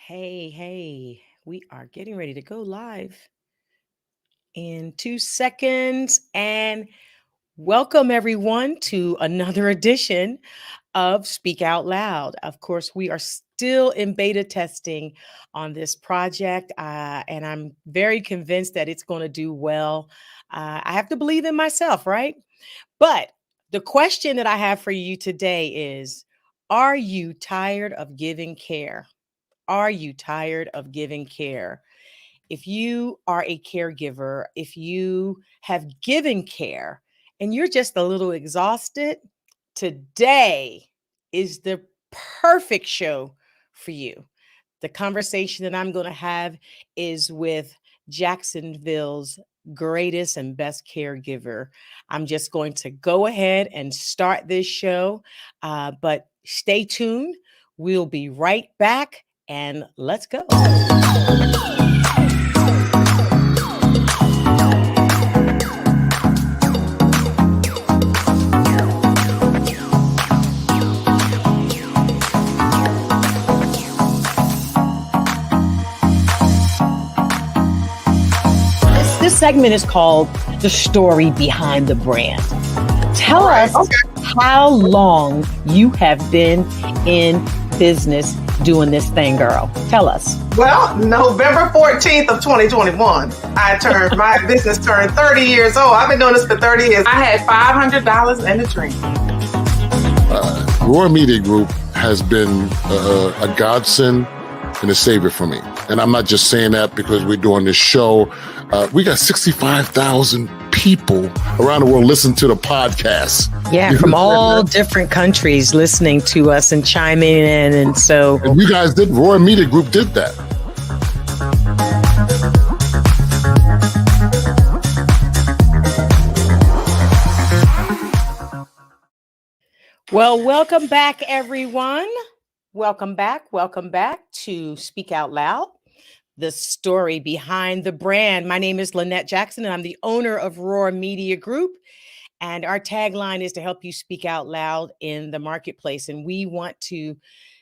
Hey, we are getting ready to go live in 2 seconds. And welcome everyone to another edition of Speak Out Loud. Of course, we are still in beta testing on this project, and I'm very convinced that it's going to do well. I have to believe in myself, right? But the question that I have for you today is, are you tired of giving care? Are you tired of giving care? If you are a caregiver, if you have given care and you're just a little exhausted, today is the perfect show for you. The conversation that I'm going to have is with Jacksonville's greatest and best caregiver. I'm just going to go ahead and start this show, but stay tuned. We'll be right back and let's go. This segment is called The Story Behind the Brand. Tell us how long you have been in business doing this thing, girl. Tell us. Well, November 14th of 2021, my business turned 30 years old. I've been doing this for 30 years. I had $500 in a dream. Roar Media Group has been a godsend and a savior for me. And I'm not just saying that because we're doing this show. We got 65,000 people around the world listen to the podcast. Yeah, from all different countries listening to us and chiming in. And so and you guys did, Roar Media Group did that. Well, welcome back, everyone. Welcome back to Speak Out Loud, the story behind the brand. My name is Lynette Jackson, and I'm the owner of Roar Media Group. And our tagline is to help you speak out loud in the marketplace. And we want to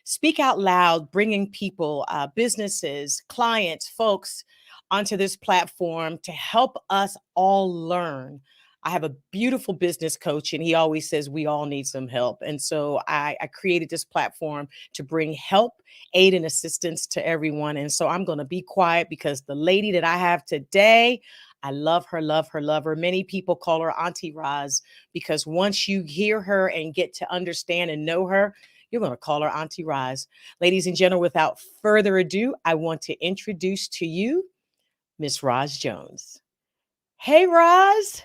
speak out loud, bringing people, businesses, clients, folks onto this platform to help us all learn. I have a beautiful business coach, and he always says we all need some help. And so I created this platform to bring help, aid, and assistance to everyone. And so I'm going to be quiet because the lady that I have today, I love her, love her, love her. Many people call her Auntie Roz because once you hear her and get to understand and know her, you're going to call her Auntie Roz. Ladies and gentlemen, without further ado, I want to introduce to you Miss Roz Jones. Hey, Roz.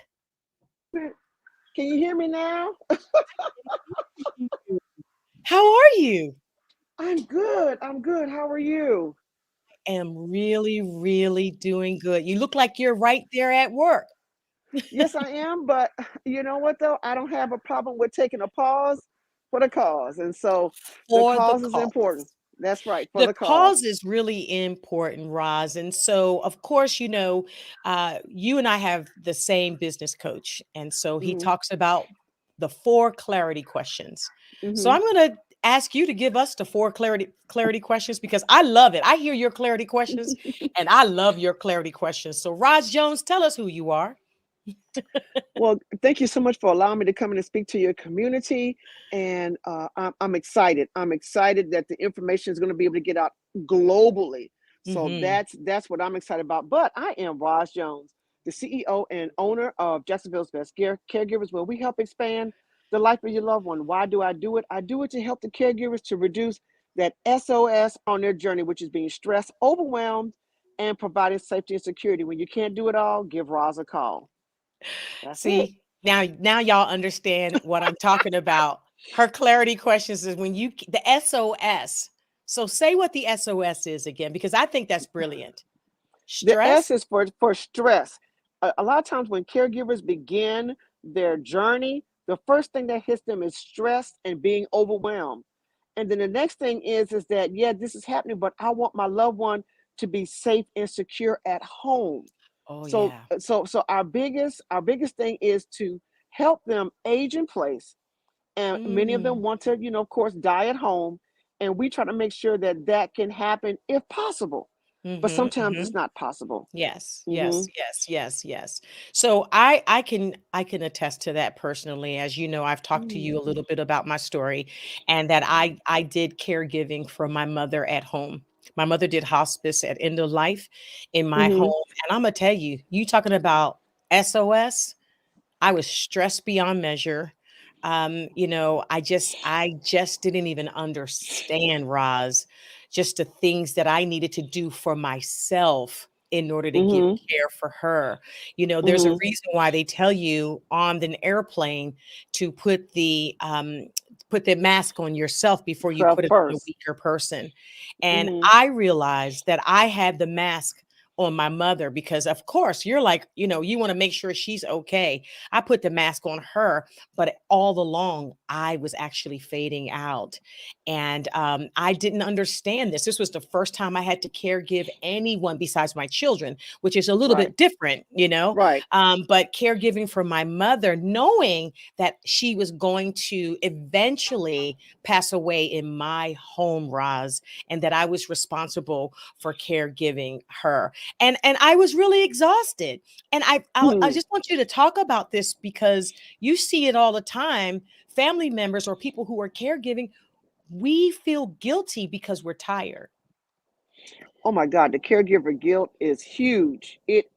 Can you hear me now? How are you? I'm good. How are you? Am really, really doing good. You look like you're right there at work. Yes, I am. But you know what, though? I don't have a problem with taking a pause for the cause. And so the For the cause is cause. important. That's right. For The the cause. cause is really important, Roz. And so, of course, you and I have the same business coach. And so he Hmm. talks about the 4 clarity questions. So Hmm. I'm going to ask you to give us the 4 clarity questions because I love it. I hear your clarity questions and I love your clarity questions. So, Roz Jones, tell us who you are. Well, thank you so much for allowing me to come in and speak to your community. And I'm excited. I'm excited that the information is going to be able to get out globally. So Hmm. that's what I'm excited about. But I am Roz Jones, the CEO and owner of Jacksonville's Best Caregivers, where we help expand the life of your loved one. Why do I do it? I do it to help the caregivers to reduce that SOS on their journey, which is being stressed, overwhelmed, and providing safety and security. When you can't do it all, give Roz a call. That's it. See, now y'all understand what I'm talking about. Her clarity questions is when the SOS. So say what the SOS is again, because I think that's brilliant. The Stress. S is for stress. A lot of times when caregivers begin their journey, the first thing that hits them is stress and being overwhelmed. And then the next thing is that, yeah, this is happening, but I want my loved one to be safe and secure at home. Oh So yeah. so our biggest thing is to help them age in place. And many of them Mm, want to, of course, die at home. and we try to make sure that that can happen if possible. But Mm-hmm, sometimes mm-hmm. it's not possible. Yes, Mm-hmm. yes, yes, yes, yes. So I can attest to that personally. As you know, I've talked to you a little bit about my story, and that I did caregiving for my mother at home. My mother did hospice at end of life in my Mm-hmm. home, and I'm gonna tell you, you talking about SOS. I was stressed beyond measure. I just didn't even understand, Roz, just the things that I needed to do for myself in order to give Mm-hmm. care for her. There's a Mm-hmm. reason why they tell you on an airplane to put the mask on yourself before you Self put it on a first. weaker person. And Mm-hmm. I realized that I had the mask on my mother because, of course, you're like, you want to make sure she's okay. I put the mask on her, but all along I was actually fading out. And I didn't understand this. This was the first time I had to care give anyone besides my children, which is a little Right. bit different. Right. But caregiving for my mother, knowing that she was going to eventually pass away in my home, Roz, and that I was responsible for caregiving her. And I was really exhausted. And I Hmm. just want you to talk about this because you see it all the time. Family members or people who are caregiving, we feel guilty because we're tired. Oh my God, the caregiver guilt is huge. It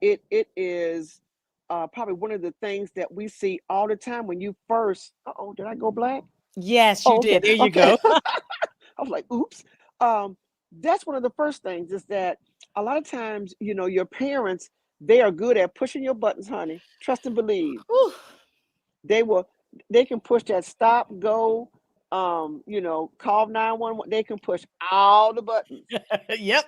is probably one of the things that we see all the time when you first. Oh, did I go black? Yes, you Oh, okay, did. There you okay. go. I was like, oops. Um, that's one of the first things is that a lot of times, your parents, they are good at pushing your buttons, honey. Trust and believe. Whew. They will, they can push that stop, go, call 911. They can push all the buttons Yep.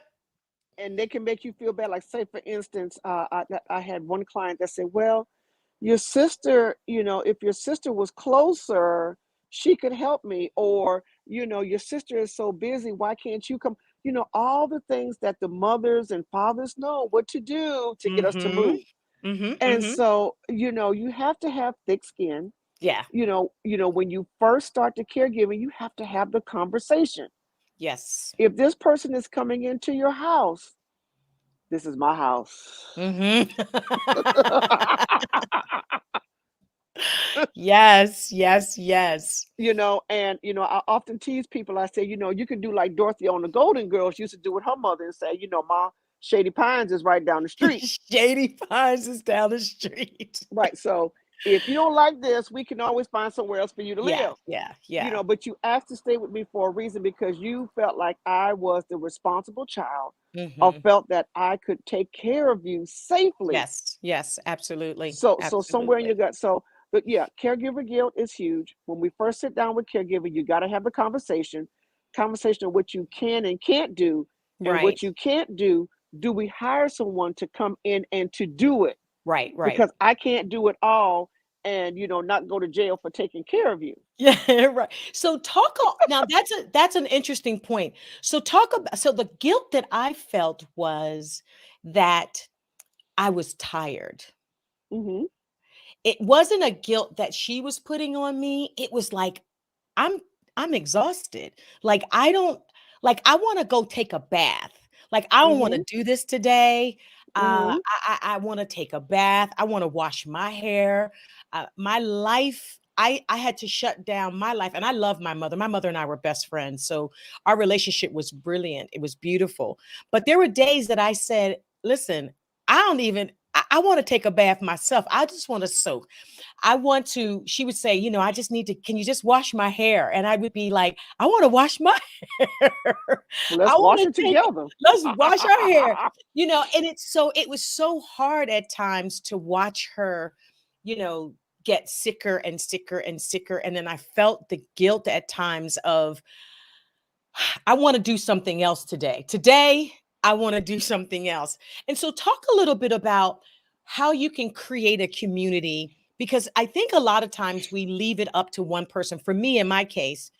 and they can make you feel bad. Like, say, for instance, I had one client that said, well, your sister, if your sister was closer, she could help me. Or, your sister is so busy, why can't you come? All the things that the mothers and fathers know what to do to get us to Mm-hmm. move. Mm-hmm. And Mm-hmm. so, you have to have thick skin. Yeah. When you first start the caregiving, you have to have the conversation. Yes. If this person is coming into your house, this is my house. Mm-hmm. Yes. Yes. Yes. I often tease people. I say, you can do like Dorothy on the Golden Girls used to do with her mother and say, Ma, Shady Pines is right down the street. Shady Pines is down the street. Right. So if you don't like this, we can always find somewhere else for you to Yeah. live. Yeah. Yeah. But you asked to stay with me for a reason because you felt like I was the responsible child or Mm-hmm. felt that I could take care of you safely. Yes. Yes. Absolutely. So somewhere in your Absolutely. gut. So, but yeah, caregiver guilt is huge. When we first sit down with caregiver, you got to have a conversation of what you can and can't do, and Right. what you can't do. Do we hire someone to come in and to do it? Right. Right. Because I can't do it all, and not go to jail for taking care of you. Yeah, right. So now that's an interesting point. So talk about so the guilt that I felt was that I was tired. Hmm. It wasn't a guilt that she was putting on me. It was like I'm I'm exhausted. Like I don't like I want to go take a bath. Like I don't want to Hmm. do this today. Hmm. I want to take a bath. I want to wash my hair. My life. I had to shut down my life, and I love my mother. My mother and I were best friends, so our relationship was brilliant. It was beautiful. But there were days that I said, "Listen, I don't even. I want to take a bath myself. I just want to soak. I want to," she would say, I just need to, can you just wash my hair? And I would be like, I want to wash my hair. Well, I let's want wash to it take it. together. Let's wash our hair. And it was so hard at times to watch her, you know, get sicker and sicker and sicker. And then I felt the guilt at times of, I want to do something else today. Today, I want to do something else. And so, talk a little bit about how you can create a community because I think a lot of times we leave it up to one person. For me, in my case,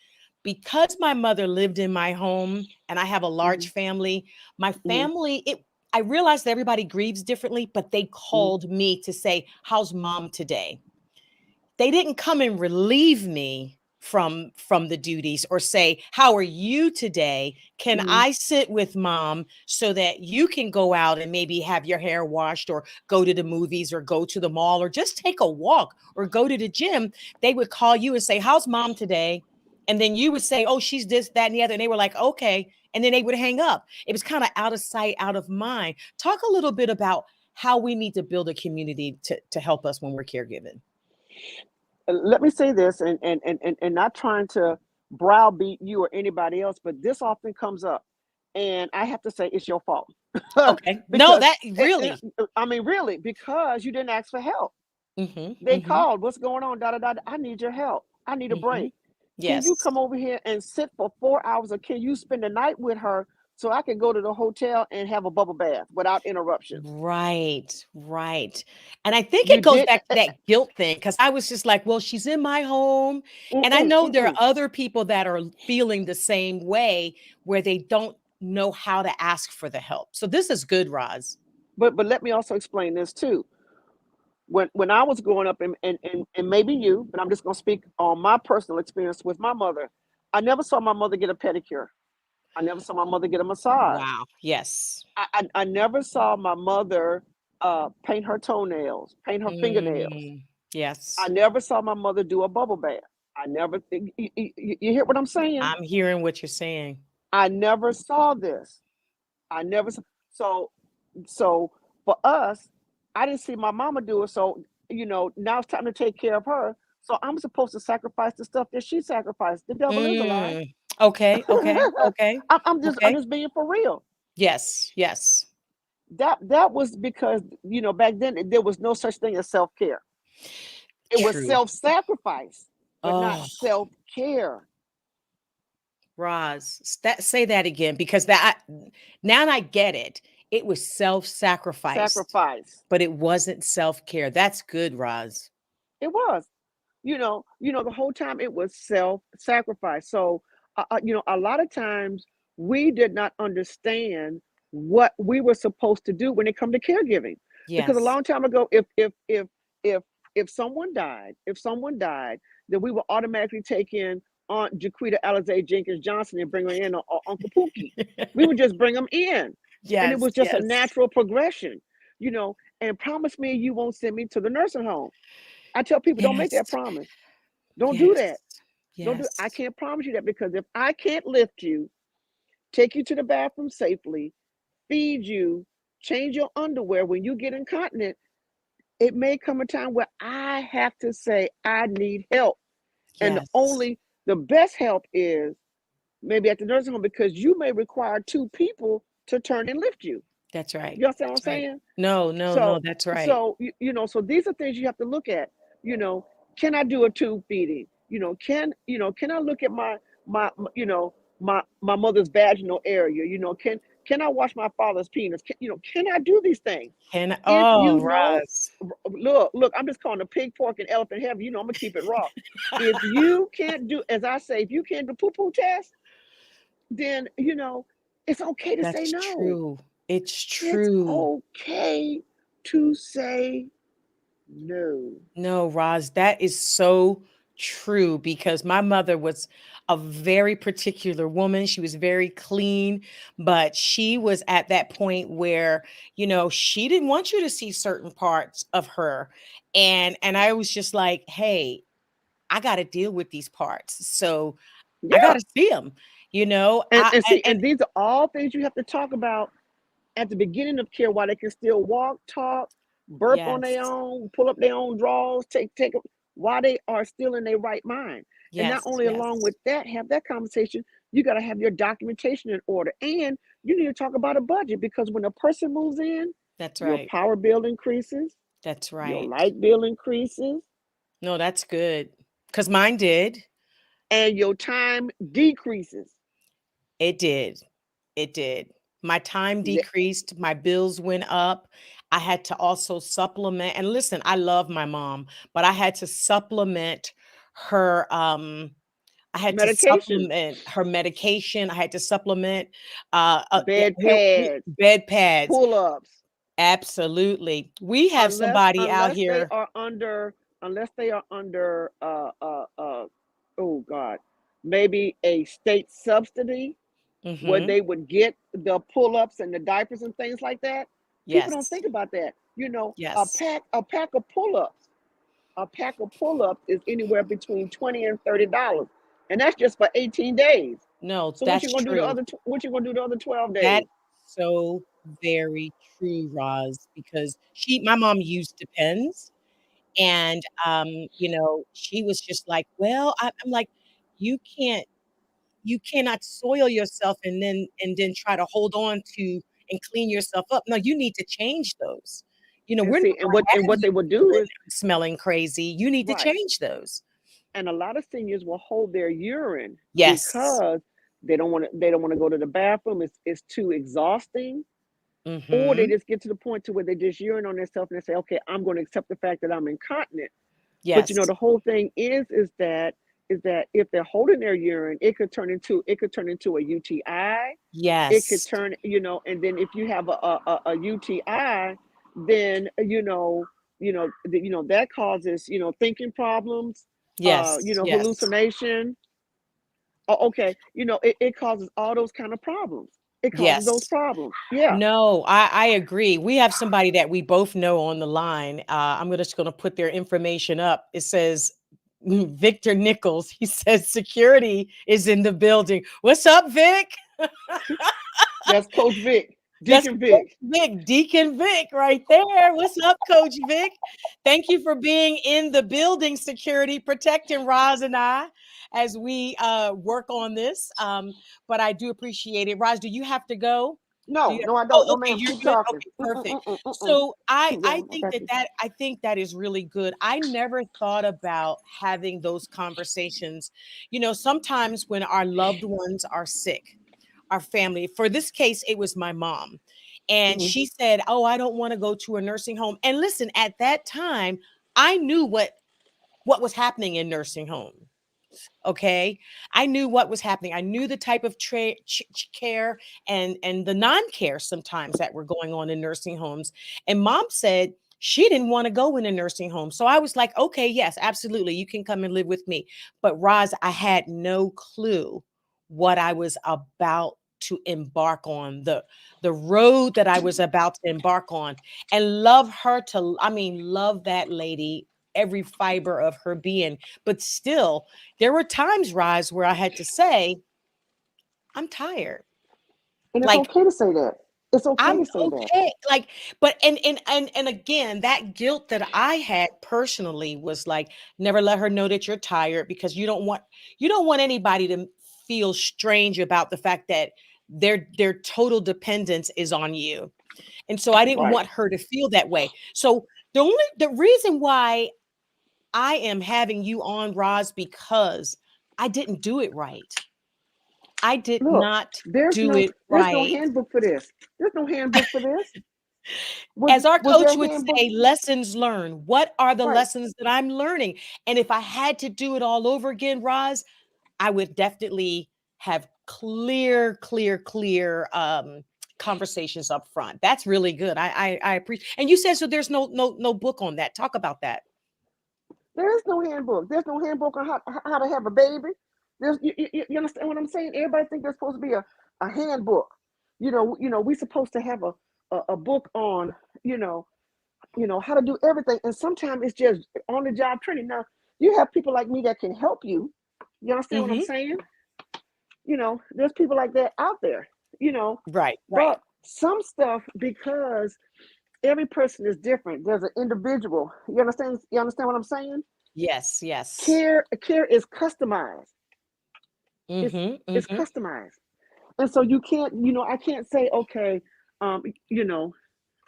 because my mother lived in my home and I have a large Hmm. family, my Hmm. family, I realized that everybody grieves differently, but they Hmm. called me to say, "How's mom today?" They didn't come and relieve me. from the duties, or say, how are you today? Can Mhm. I sit with mom so that you can go out and maybe have your hair washed, or go to the movies, or go to the mall, or just take a walk, or go to the gym? They would call you and say, how's mom today? And then you would say, oh, she's this, that, and the other. And they were like, okay. And then they would hang up. It was kind of out of sight, out of mind. Talk a little bit about how we need to build a community to help us when we're caregiving. Let me say this, and not trying to browbeat you or anybody else, but this often comes up, and I have to say it's your fault. Okay. No, Because that really. I mean, really, because you didn't ask for help. Hmm. They Hmm. called, what's going on? Da da da. I need your help. I need a Hmm. break. Can you Yes. come over here and sit for 4 hours, or can you spend the night with her so I can go to the hotel and have a bubble bath without interruption? Right, right. And I think You it goes did. back to that guilt thing, because I was just like, well, she's in my home. And I Mm-mm, know there are mm-mm. other people that are feeling the same way, where they don't know how to ask for the help. So this is good, Roz. But let me also explain this too. When I was growing up, and maybe you, but I'm just gonna speak on my personal experience with my mother. I never saw my mother get a pedicure. I never saw my mother get a massage. Wow. Yes. I never saw my mother paint her toenails, paint her fingernails. Mm, I yes. never saw my mother do a bubble bath. I never. You hear what I'm saying? I'm hearing what you're saying. I never saw this. I never saw. So so for us, I didn't see my mama do it. So now it's time to take care of her. So I'm supposed to sacrifice the stuff that she sacrificed. The devil is a lie. Mm, okay, okay, okay, I'm okay. just being for real. Yes, yes. That was because back then there was no such thing as self care. It was True. self sacrifice, but not Oh, self care. Roz, that say that again, because that now I get it. It was self-sacrifice, Sacrifice. but it wasn't self-care. That's good, Roz. It was. The whole time it was self sacrifice. So a lot of times we did not understand what we were supposed to do when it come to caregiving, because a Yes. long time ago, if someone died, then we would automatically take in Aunt Jaquita Alizé Jenkins Johnson and bring her in, or Uncle Pookie. We would just bring them in, and it Yes, was just a yes. natural progression. you know and promise me you won't send me to the nursing home. I tell people, don't make Yes. that promise. Don't do Yes. that. Don't do. I Yes. can't promise you that, because if I can't lift you, take you to the bathroom safely, feed you, change your underwear when you get incontinent, it may come a time where I have to say I need help. And Yes. the best help is maybe at the nursing home, because you may require two people to turn and lift you. That's right. You understand what I'm That's right. saying? No, no, no, So that's right. so these are things you have to look at. You know, can I do a tube feeding? Can I look at my mother's vaginal area? Can I wash my father's penis? Can I do these things? Can If oh, you know, Roz. look, I'm just calling the pig, pork, and elephant heaven. I'm gonna keep it raw. If you can't do, as I say, if you can't do poo poo test, then it's okay to say That's no. true. It's It's true. okay to say no. No, Roz, that is so true, because my mother was a very particular woman. She was very clean, but she was at that point where, she didn't want you to see certain parts of her. And I was just like, "Hey, I got to deal with these parts. So I got Yeah. to see them." You know, And, I and see, and and these are all things you have to talk about at the beginning of care, while they can still walk, talk, burp on their yes. own, pull up their own drawers, while they are still in their right mind. And not Yes, only along yes. with that, have that conversation, you got to have your documentation in order. And you need to talk about a budget, because when a person moves in, That's your right. power bill increases, That's your right. light bill increases, No, that's good. Cuz mine did. and your time decreases. It did. It did. My time Th- decreased, my bills went up. I had to also supplement, and listen, I love my mom, but I had to supplement her I had to Medication, supplement her medication. I had to supplement bed pads, bed pads. pull ups, Absolutely. We have unless somebody out unless they here. are under unless they are under oh God, maybe a state subsidy where Mm-hmm. they would get the pull-ups and the diapers and things like that. People don't Yes. think about that. You know, Yes. a pack of pull-ups, a pack of pull-ups is anywhere between $20 and $30, and that's just for 18 days. No, So that's true. what you gonna do the other 12 That's days? so very true, Roz, because my mom used Depends, and, she was just like, "Well," I'm like, "You can't you cannot soil yourself and then try to hold on to and clean yourself up. No, you need to change those. And We're not see, gonna and have what you they would do feeling is smelling crazy. You need to right. change those." And a lot of seniors will hold their urine Yes. because they don't want to go to the bathroom. It's too exhausting. Or they Mhm. just get to the point to where they just urine on themselves and they say, okay, I'm going to accept the fact that I'm incontinent. But you know, Yes. the whole thing is that if they're holding their urine, it could turn into a UTI. It could Yes. turn, you know, and then if you have a UTI, then you know that causes thinking problems, Yes. Yes. hallucination. Oh, okay, it causes all those kind of problems. It causes those Yes. problems. Yeah. No, I agree. We have somebody that we both know on the line. I'm just going to put their information up. It says Victor Nichols. He says security is in the building. What's up, Vic? That's Coach Vic, That's Deacon Coach Vic. Vic, Deacon Vic, right there. What's up, Coach Vic? Thank you for being in the building, security, protecting Roz and I as we work on this. But I do appreciate it. Roz, do you have to go? Do No, you? no, I don't. Oh, No, okay, ma'am. you're Keep good. talking. Okay, perfect. Mm-mm. So I Keep I going. I think got you. I think that is really good. I never thought about having those conversations. Sometimes when our loved ones are sick, our family. For this case, it was my mom. And Hmm. she said, "Oh, I don't want to go to a nursing home." And listen, at that time, I knew what was happening in nursing home. Okay, I knew what was happening. I knew the type of care and the non-care sometimes that were going on in nursing homes. And mom said she didn't want to go in a nursing home. So I was like, "Okay, yes, absolutely. You can come and live with me." But Roz, I had no clue what I was about to embark on, the road that I was about to embark on. And love her to I mean, love that lady, every fiber of her being. But still, there were times, Roz, where I had to say, "I'm tired." And it's Like, okay to say that. It's okay I'm to say that. okay. Like, but and again, that guilt that I had personally was like, never let her know that you're tired, because you don't want anybody to feel strange about the fact that their total dependence is on you. And so I didn't Right. want her to feel that way. So the reason why I am having you on, Roz, because I didn't do it right. I did Look, not do it there's no right. handbook for this. There's no handbook for this. As our Was there coach a would handbook? say, lessons learned. What are the Right. lessons that I'm learning? And if I had to do it all over again, Roz, I would definitely have clear conversations up front. That's really good. I appreciate. And you said so. There's no book on that. Talk about that. There is no handbook. There's no handbook on how to have a baby. You understand what I'm saying? Everybody think there's supposed to be a handbook. We're supposed to have a book on, you know, how to do everything. And sometimes it's just on the job training. Now, you have people like me that can help you. You understand what I'm Hmm. saying? There's people like that out there, Right, right. but some stuff, because every person is different. There's an individual. You understand what I'm saying? Yes, yes. Care is customized. It's Hmm. it's Hmm. customized. And so you can't, I can't say, okay, um, you know,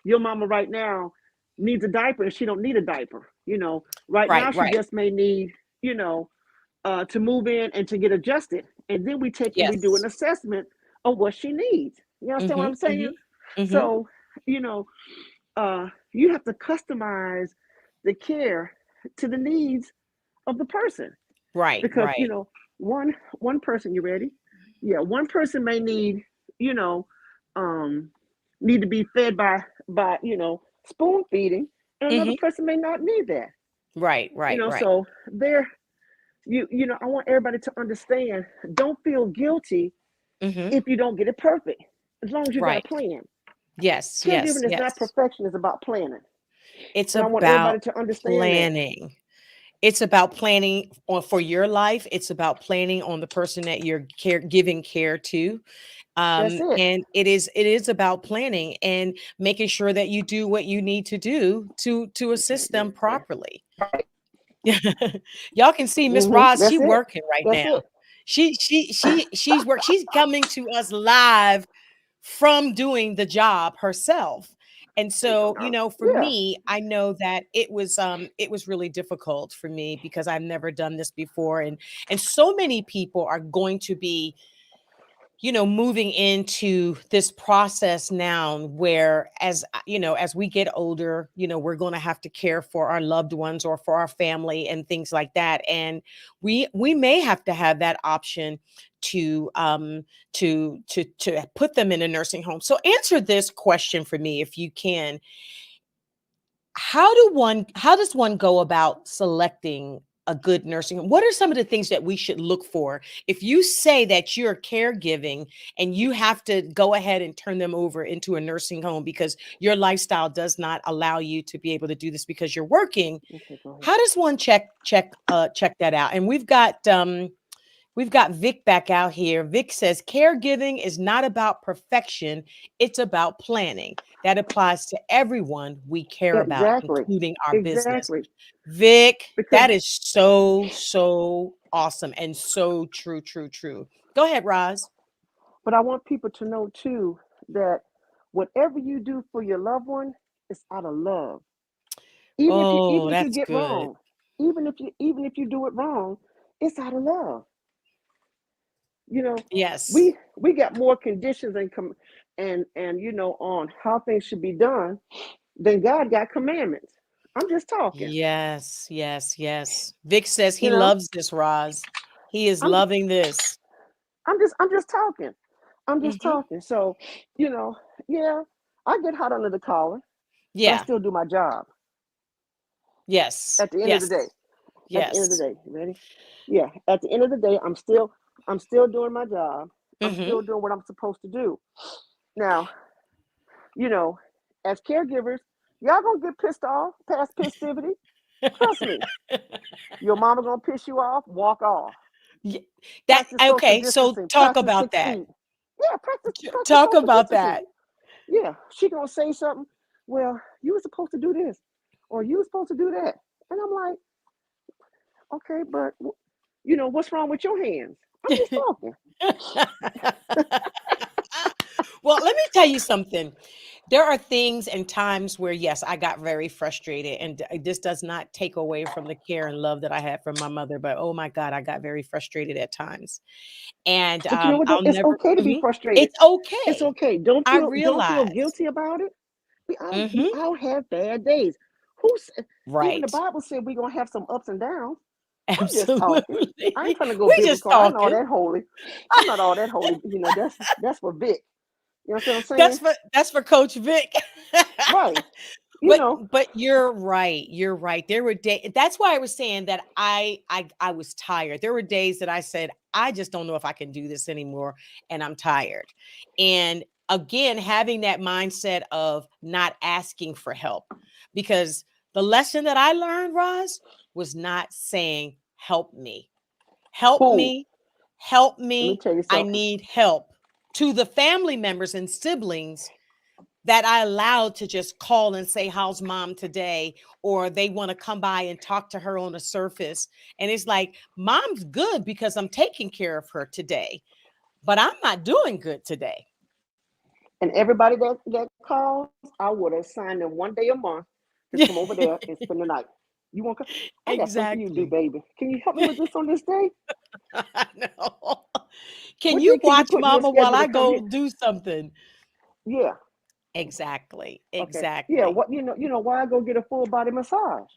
your mama right now needs a diaper and she don't need a diaper. Right Right, now she right. just may need, you know, to move in and to get adjusted. And then we take and we do an Yes. assessment of what she needs. You understand what Mhm, I'm saying? mhm, mhm. So, you know, you have to customize the care to the needs of the person. Right, Because, right. one person, you ready? Yeah, one person may you know, um, need to be fed by spoon feeding, and another Mhm. person may not need that. Right, right, right. So there I want everybody to understand, don't feel guilty Hmm. if you don't get it perfect, as long as you got a Right. plan. Yes, yes, Caregiving is not yes. perfection, it's about planning. It's And I want everybody about to understand that. planning. It's about planning for your life. It's about planning on the person that you're giving care to. That's it. And it is about planning and making sure that you do what you need to do to Okay, assist them properly. right. Y'all can see Miss Roz, she That's it. working right That's now. it. She's coming to us live from doing the job herself. And so, for Yeah, me, I know that it was really difficult for me because I've never done this before. And so many people are going to be moving into this process now where as we get older, we're going to have to care for our loved ones or for our family and things like that. And we may have to have that option to put them in a nursing home. So answer this question for me if you can. How does one go about selecting a good nursing home? What are some of the things that we should look for if you say that you're caregiving and you have to go ahead and turn them over into a nursing home because your lifestyle does not allow you to be able to do this because you're working? okay, go ahead. How does one check that out? And we've got Vic back out here. Vic says caregiving is not about perfection, it's about planning. That applies to everyone we care about, Exactly. including our business. Exactly. Vic, Because that is so, so awesome and so true, true, true. Go ahead, Roz. but I want people to know too that whatever you do for your loved one is out of love. Even if you Oh, even if you that's get good. wrong, even if you do it wrong, it's out of love. You know, Yes. we got more conditions and on how things should be done than God got commandments. I'm just talking. Yes, yes, yes. Vic says he You know, loves this, Roz. He is I'm loving this. I'm just talking. I'm just Hmm. talking. So, you know, yeah, I get hot under the collar, but I Yeah. still do my job Yes. at the end of the Yes. day. At the end of the Yes. day, you ready? Yeah, at the end of the day, I'm still doing my job. I'm Hmm. still doing what I'm supposed to do. Now, you know, as caregivers, y'all gonna get pissed off past festivity. Trust me. Your mama gonna piss you off, walk off. Ye that Practice social okay, so distancing, talk practice about six that. feet. Yeah, practice Talk social about distancing. that. Yeah, she gonna say something. Well, you were supposed to do this, or you were supposed to do that, and I'm like, okay, but what's wrong with your hands? I'm just talking. Well, let me tell you something. There are things and times where, yes, I got very frustrated, and this does not take away from the care and love that I had from my mother. But oh my God, I got very frustrated at times, and But you know what? Though? I'll It's never. okay to be Mhm. frustrated. It's It's okay. okay. Don't I feel realize. guilty about it. We Hmm. all have bad days. Who's Even the Right. Bible said we're gonna have some ups and downs. I'm just talking. Absolutely. I ain't trying to go We just biblical. I'm not talking. that holy. I'm not all that holy. That's for Vic. You know what I'm That's saying? for Coach Vic. Right. You But know. but you're right. You're right. There were days. That's why I was saying that I was tired. There were days that I said, I just don't know if I can do this anymore, and I'm tired. And again, having that mindset of not asking for help, because the lesson that I learned, Roz, was not saying, help me. Help Who? me. Help Let me me. tell you I something. need help. To the family members and siblings that I allowed to just call and say, how's mom today? Or they want to come by and talk to her on the surface. And it's like, mom's good because I'm taking care of her today, but I'm not doing good today. And everybody that calls, I would assign them one day a month to come over there and spend the night. You want? I got something for you to do, Exactly. baby. Can you help me with this on this day? I know. Can What you day can you watch put in your mama while schedule to I come go here? do something? Yeah. Exactly. Okay. Yeah. Exactly. What why I go get a full body massage?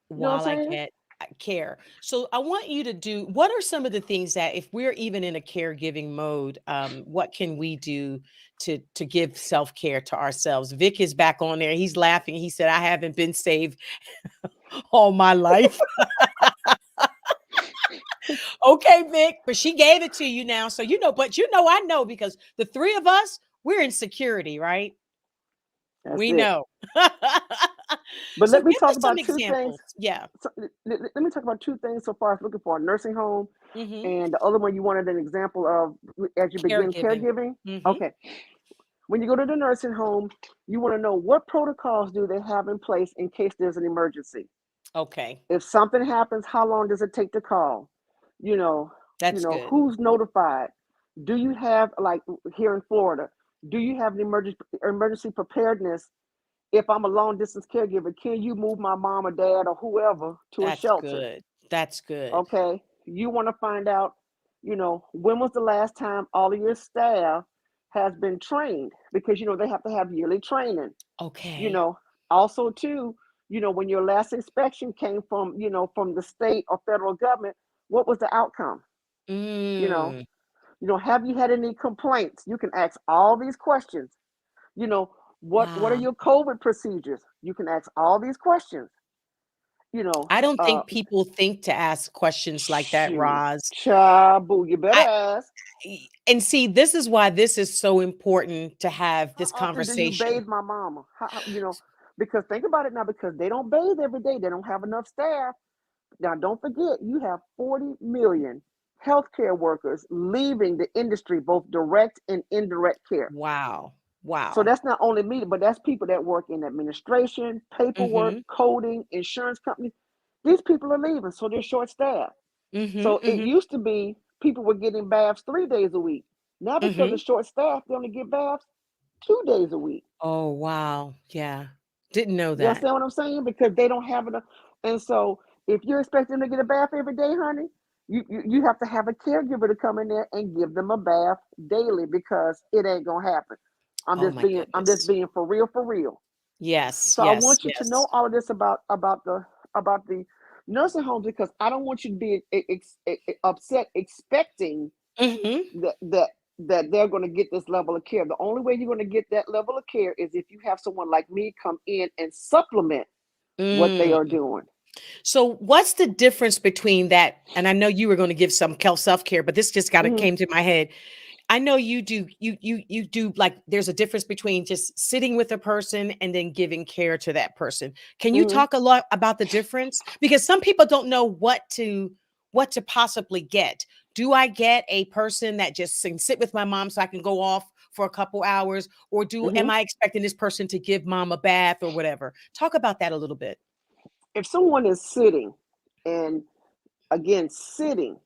You know what I'm While I saying? get care. So I want you to do, what are some of the things that if we're even in a caregiving mode, what can we do to give self-care to ourselves? Vic is back on there. He's laughing. He said, I haven't been saved all my life. Okay, Vic, but she gave it to you now. So but I know because the three of us, we're in security, right? That's We it. know. But So let me give talk us some about two things. examples. Yeah. So, let me talk about two things so far as looking for a nursing home, Mm-hmm. and the other one you wanted an example of as you begin Caregiving. caregiving. Mm-hmm. Okay, when you go to the nursing home, you want to know what protocols do they have in place in case there's an emergency. Okay. If something happens, how long does it take to call? You know, That's good. who's notified. Do you have, like here in Florida, do you have an emergency preparedness? If I'm a long distance caregiver, can you move my mom or dad or whoever to a That's shelter? good. That's good. Okay. You want to find out, when was the last time all of your staff has been trained? Because, they have to have yearly training. You Okay. know, Also too, when your last inspection came from, from the state or federal government, what was the outcome? You know, Mm. have you had any complaints? You can ask all these questions. You know, what are Wow. your COVID procedures? You can ask all these questions. You know, I don't uh, think people think to ask questions like that, shoot, Roz. chabu, you better I ask. and see, this is why this is so important to have How this often do you conversation. bathe my mama? Because think about it now, because they don't bathe every day. They don't have enough staff. Now, don't forget, you have 40 million healthcare workers leaving the industry, both direct and indirect care. Wow. So Wow. that's not only me, but that's people that work in administration, paperwork, Mhm. coding, insurance companies. These people are leaving, so they're short staffed. Mhm. So it Mhm. used to be people were getting baths 3 days a week. Now, because of Mhm. short staff, they only get baths 2 days a week. Oh, wow. Yeah. Didn't know You that. understand what I'm saying? Because they don't have enough. And so if you're expecting to get a bath every day, honey, you have to have a caregiver to come in there and give them a bath daily, because it ain't gonna happen. Oh my I'm just goodness. being for real, for real. Yes, So I yes, want you to know yes. all of this about the nursing homes, because I don't want you to be upset expecting Mhm. that they're going to get this level of care. The only way you're going to get that level of care is if you have someone like me come in and supplement what they Mm. are doing. So what's the difference between that? And I know you were going to give some self-care, but this just got it Hmm. came to my head. I know you do like there's a difference between just sitting with a person and then giving care to that person. Can you Hmm. talk a lot about the difference? Because some people don't know what to possibly get. Do I get a person that just can sit with my mom so I can go off for a couple hours, or do Hmm. am I expecting this person to give mom a bath or whatever? Talk about that a little bit. If someone is sitting, and again, sitting,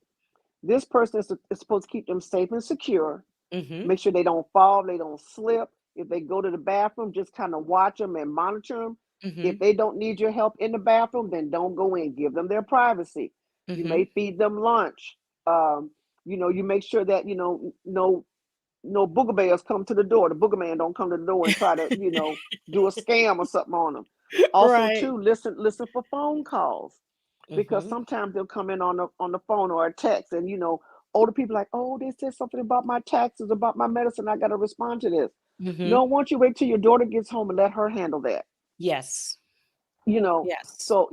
this person is supposed to keep them safe and secure, Mhm. make sure they don't fall, they don't slip. If they go to the bathroom, just kind of watch them and monitor them. If Mhm. they don't need your help in the bathroom, then don't go in. Give them their privacy. You Mhm. may feed them lunch. Um, you make sure that no booger bears come to the door. The booger man don't come to the door and try to do a scam or something on them. Also, Right. too, listen for phone calls, because Mhm. sometimes they'll come in on the phone or a text, and older people like, oh, they said something about my taxes, about my medicine. I got to respond to this. Mhm. No, won't you wait till your daughter gets home and let her handle that? Yes. You know, Yes. so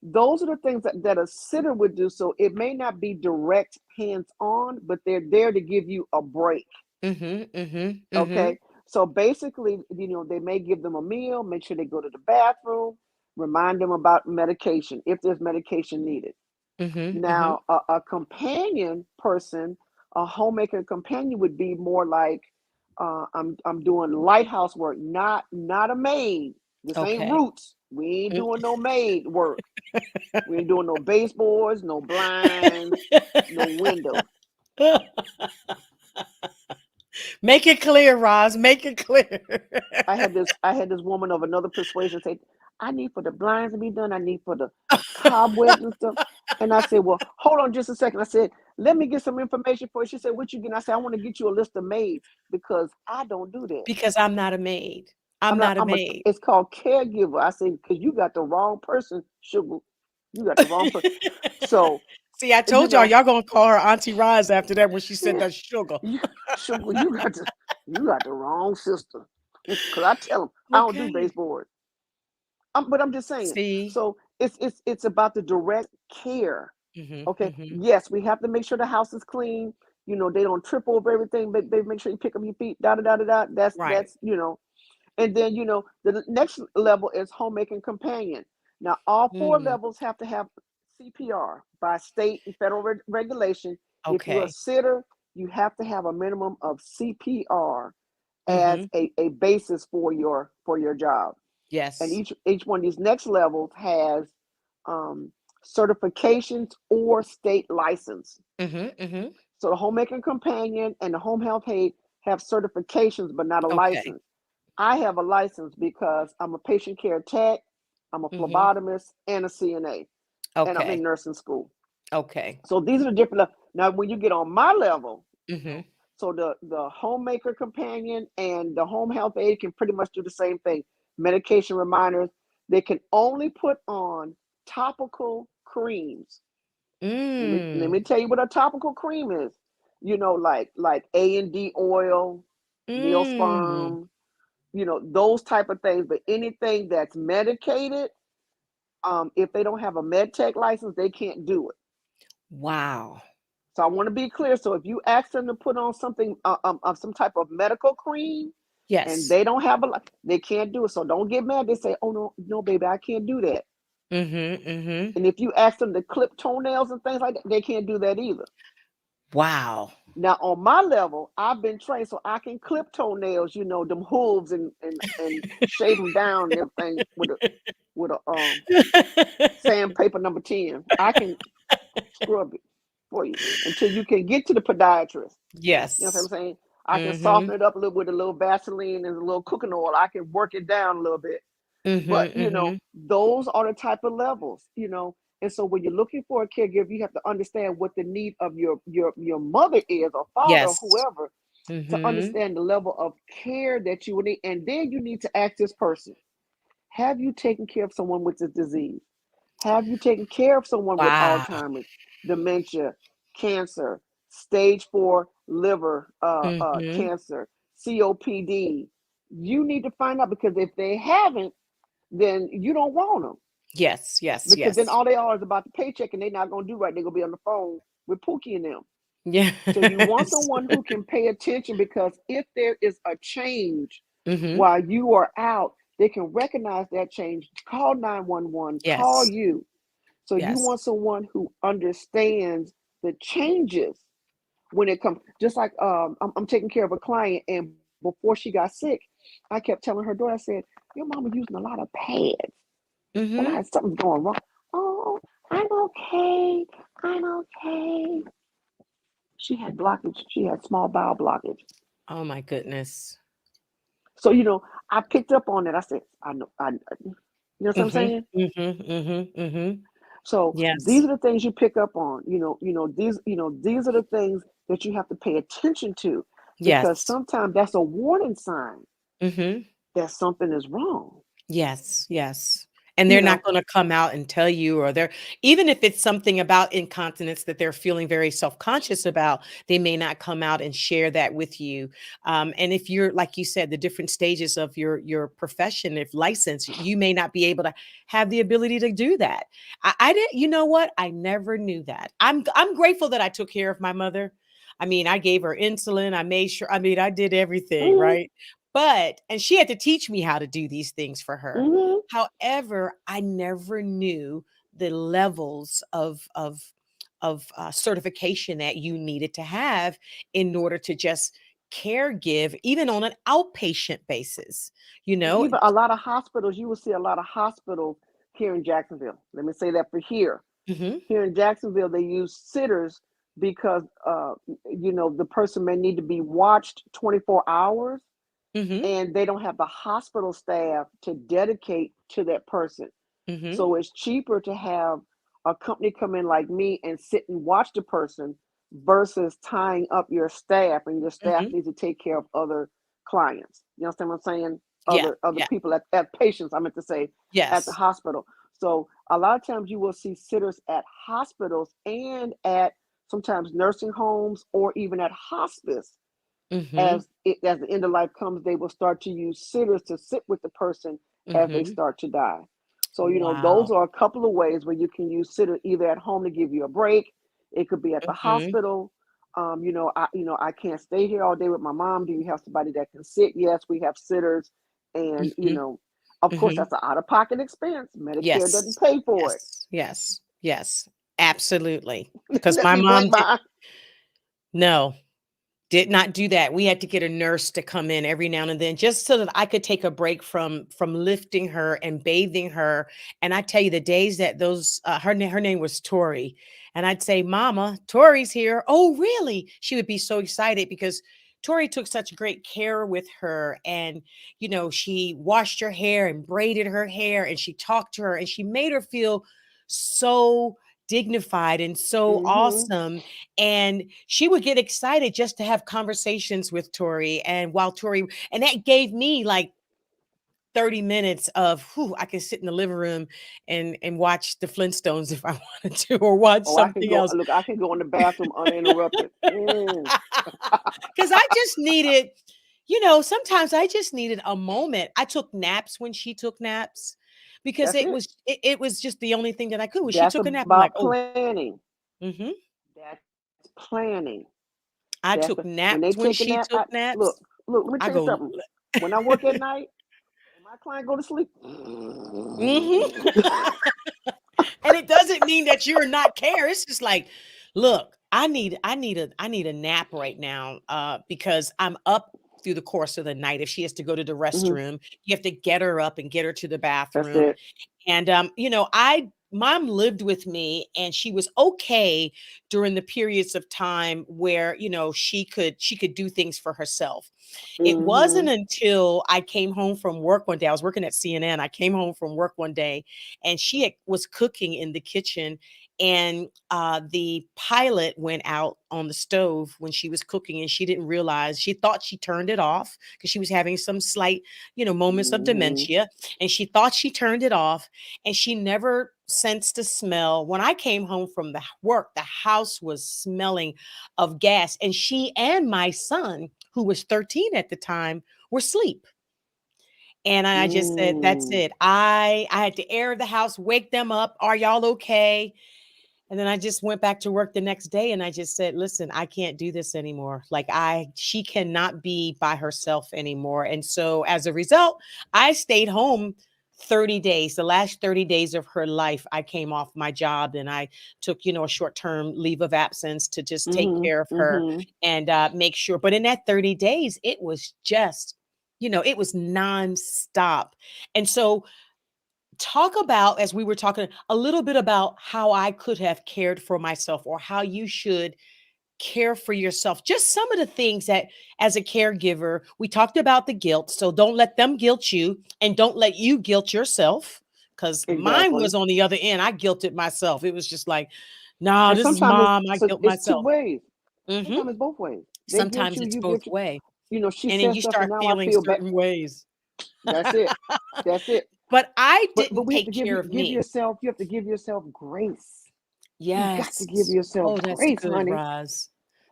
those are the things that a sitter would do. So it may not be direct hands on, but they're there to give you a break. Mhm. Mhm. Mhm. Okay. So basically, they may give them a meal, make sure they go to the bathroom, remind them about medication if there's medication needed. Mhm. Mhm. Now, a companion person, a homemaker companion, would be more like, I'm doing lighthouse work, not a maid. This ain't Okay. roots. We ain't doing no maid work. We ain't doing no baseboards, no blinds, no windows. Make it clear, Roz. Make it clear. I had this woman of another persuasion say, I need for the blinds to be done. I need for the cobwebs and stuff. And I said, well, hold on just a second. I said, let me get some information for you. She said, what you getting? I said, I want to get you a list of maids, because I don't do that. Because I'm not a maid. I'm I'm not, not a I'm a, maid. it's called caregiver. I said, because you got the wrong person, sugar. You got the wrong person. So, See, I you told know, y'all gonna call her Auntie Roz after that when she said yeah, that sugar. you, sugar, you got the wrong sister. Because I tell them, I don't do Okay. baseboards. But I'm just saying. See. So it's about the direct care. Mhm. Okay. Mhm. Yes, we have to make sure the house is clean. They don't trip over everything, but they make sure you pick up your feet. Da da da da da. That's Right. that's. And then the next level is homemaking companion. Now all four Mm. levels have to have CPR by state and federal regulation. If you're a Okay. sitter, you have to have a minimum of CPR as Mhm. a basis for your job. And Yes. each one of these next levels has um, certifications or state license. Mhm. Mhm. So the homemaking companion and the home health aide have certifications, but not a Okay. license. I have a license because I'm a patient care tech, I'm a Mhm. phlebotomist, and a CNA, and I'm in Okay. nursing school. Okay. So these are the different. Now, when you get on my level, Mhm. so the homemaker companion and the home health aide can pretty much do the same thing. Medication reminders. They can only put on topical creams. Let me Mm. tell you what a topical cream is. Like A&D oil, Mm. Neosperm, those type of things. But anything that's medicated, if they don't have a med tech license, they can't do it. Wow. So I want to be clear. So if you ask them to put on something of some type of medical cream, and Yes. they don't have they can't do it. So don't get mad. They say, "Oh no, no, baby, I can't do that." Mhm. Mhm. And if you ask them to clip toenails and things like that, they can't do that either. Wow. Now on my level, I've been trained so I can clip toenails, them hooves and shave them down and everything with a sandpaper number 10. I can scrub it for you until you can get to the podiatrist. You know what I'm Yes. saying? I can soften Mhm. it up a little with a little Vaseline and a little cooking oil. I can work it down a little bit. But Mhm. Mhm. those are the type of levels. And so when you're looking for a caregiver, you have to understand what the need of your mother is, or father, or Yes. whoever, to Mhm. understand the level of care that you would need. And then you need to ask this person, have you taken care of someone with this disease? Have you taken care of someone with Wow. Alzheimer's, dementia, cancer, stage 4 liver Mhm. cancer, COPD? You need to find out, because if they haven't, then you don't want them, Yes. Yes. because then Yes. all they are is about the paycheck, and they're not going to do right. They're going to be on the phone with Pookie and them. So you want Yes. someone who can pay attention, because if there is a change Mhm. while you are out, they can recognize that change, call 911, call Yes. you. So you Yes. want someone who understands the changes when it comes. Just like I'm taking care of a client, and before she got sick, I kept telling her daughter, I said, "Your mama using a lot of pads. Mhm. Something's going wrong." "Oh, I'm okay. I'm okay." She had blockage. She had small bowel blockage. Oh my goodness. So I picked up on it. I said, "I know. You know what I'm Mhm. saying?" Mhm. Mhm. Mhm. So these Yes. are the things you pick up on. These are the things that you have to pay attention to, because Yes. sometimes that's a warning sign Mhm. that something is wrong. Yes, yes. And You they're not know, gonna come out and tell you, or they're even if it's something about incontinence that they're feeling very self-conscious about, they may not come out and share that with you. And if you're, like you said, the different stages of your profession, if license, you may not be able to have the ability to do that. I didn't, you know what? I never knew that. I'm grateful that I took care of my mother. I mean, I gave her insulin. I made sure, I mean, I did everything, hmm right? And she had to teach me how to do these things for her. hmm However, I never knew the levels of certification that you needed to have in order to just care give, even on an outpatient basis. You and know. even a lot of hospitals, you will see a lot of hospitals here in Jacksonville. Let me say that for here. Hmm. Here in Jacksonville, they use sitters because the person may need to be watched 24 hours, Hmm. and they don't have the hospital staff to dedicate to that person. Hmm. So it's cheaper to have a company come in like me and sit and watch the person, versus tying up your staff, and your staff Hmm. needs to take care of other clients. You understand what I'm saying? Yeah. Other Yeah. people at patients, I meant to say, at the Yes. hospital. So a lot of times you will see sitters at hospitals and at sometimes nursing homes, or even at hospice. Hmm. As the end of life comes, they will start to use sitters to sit with the person as they Hmm. start to die. So, those Wow. are a couple of ways where you can use sitter either at home to give you a break. It could be at the Hmm. hospital. I can't stay here all day with my mom. Do you have somebody that can sit? Yes, we have sitters. And, Hmm. of course, Hmm. that's an out of pocket expense. Medicare doesn't Yes. pay for it. Yes. Yes. Yes. Absolutely. Because Let my me blink mom did. my eye. No. Did not do that. We had to get a nurse to come in every now and then just so that I could take a break from lifting her and bathing her. And I tell you, the days that those her name was Tori, and I'd say, "Mama, Tori's here." Oh, really? She would be so excited because Tori took such great care with her, and she washed her hair and braided her hair, and she talked to her, and she made her feel so dignified and so Mm-hmm. awesome. And she would get excited just to have conversations with Tori. And while Tori, and that gave me like 30 minutes of whew, I can sit in the living room and watch the Flintstones if I wanted to, or watch Oh, I can something go. else. Look, I can go in the bathroom uninterrupted. Mm, Because I just needed, sometimes I just needed a moment. I took naps when she took naps because that's it it. was it was just the only thing that I could. When she That's took a nap, I'm about like, oh, planning. hmm. That's planning. I That's took when they naps take when a she nap. took Look, naps. look. Let me I tell you go. something. When I work at night and my client go to sleep, Mhm. And it doesn't mean that you're not care. It's just like, look, I need a nap right now because I'm up through the course of the night. If she has to go to the hmm, restroom, you have to get her up and get her to the that's bathroom. it. And I mom lived with me and she was okay during the periods of time where, she could do things for herself. It Hmm. wasn't until I came home from work one day. I was working at CNN. I came home from work one day and was cooking in the kitchen, and the pilot went out on the stove when she was cooking, and she didn't realize. She thought she turned it off because she was having some slight, moments of Hmm. dementia, and she thought she turned it off, and she never sensed the smell. When I came home from the work, the house was smelling of gas, and she and my son, who was 13 at the time, were asleep. And I just said, "That's Mm. it." I had to air the house, wake them up. "Are y'all okay?" And then I just went back to work the next day and I just said, "Listen, I can't do this anymore. Like she cannot be by herself anymore." And so as a result, I stayed home 30 days. The last 30 days of her life, I came off my job and I took, a short-term leave of absence to just take Hmm. care of her Hmm. and make sure. But in that 30 days, it was just, it was nonstop. And so talk about, as we were talking a little bit about how I could have cared for myself or how you should care for yourself. Just some of the things that as a caregiver, we talked about the guilt. So don't let them guilt you and don't let you guilt yourself. Because mine Exactly. was on the other end. I guilted myself. It was just like, no, And this is sometimes mom. I guilt it's two myself. ways. Hmm. Sometimes it's both ways. They guilt Sometimes you, it's you both guilt you. way. She And then said you stuff, and start now I feeling feel bad. certain ways. That's it. That's it. But I But didn't we have to take care of give me. yourself. You have to give yourself grace. You got to give Yes. yourself Oh, that's grace, good, honey. Roz.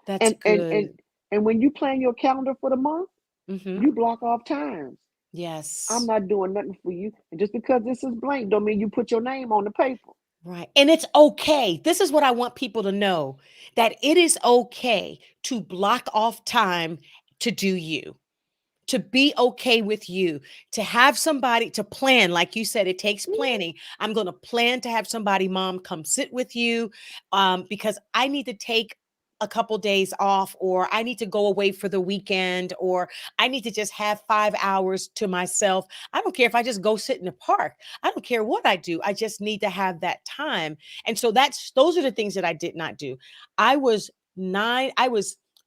That's And and and good. and when you plan your calendar for the month, Mhm. you block off times. I'm Yes. not doing nothing for you. And just because this is blank, don't mean you put your name on the paper. Right. And it's okay. This is what I want people to know, that it is okay to block off time to do you, to be okay with you, to have somebody to plan. Like you said, it takes Mhm. planning. I'm going to plan to have somebody, mom, come sit with you because I need to take a couple days off, or I need to go away for the weekend, or I need to just have 5 hours to myself. I don't care if I just go sit in the park. I don't care what I do. I just need to have that time. And so those are the things that I did not do. I was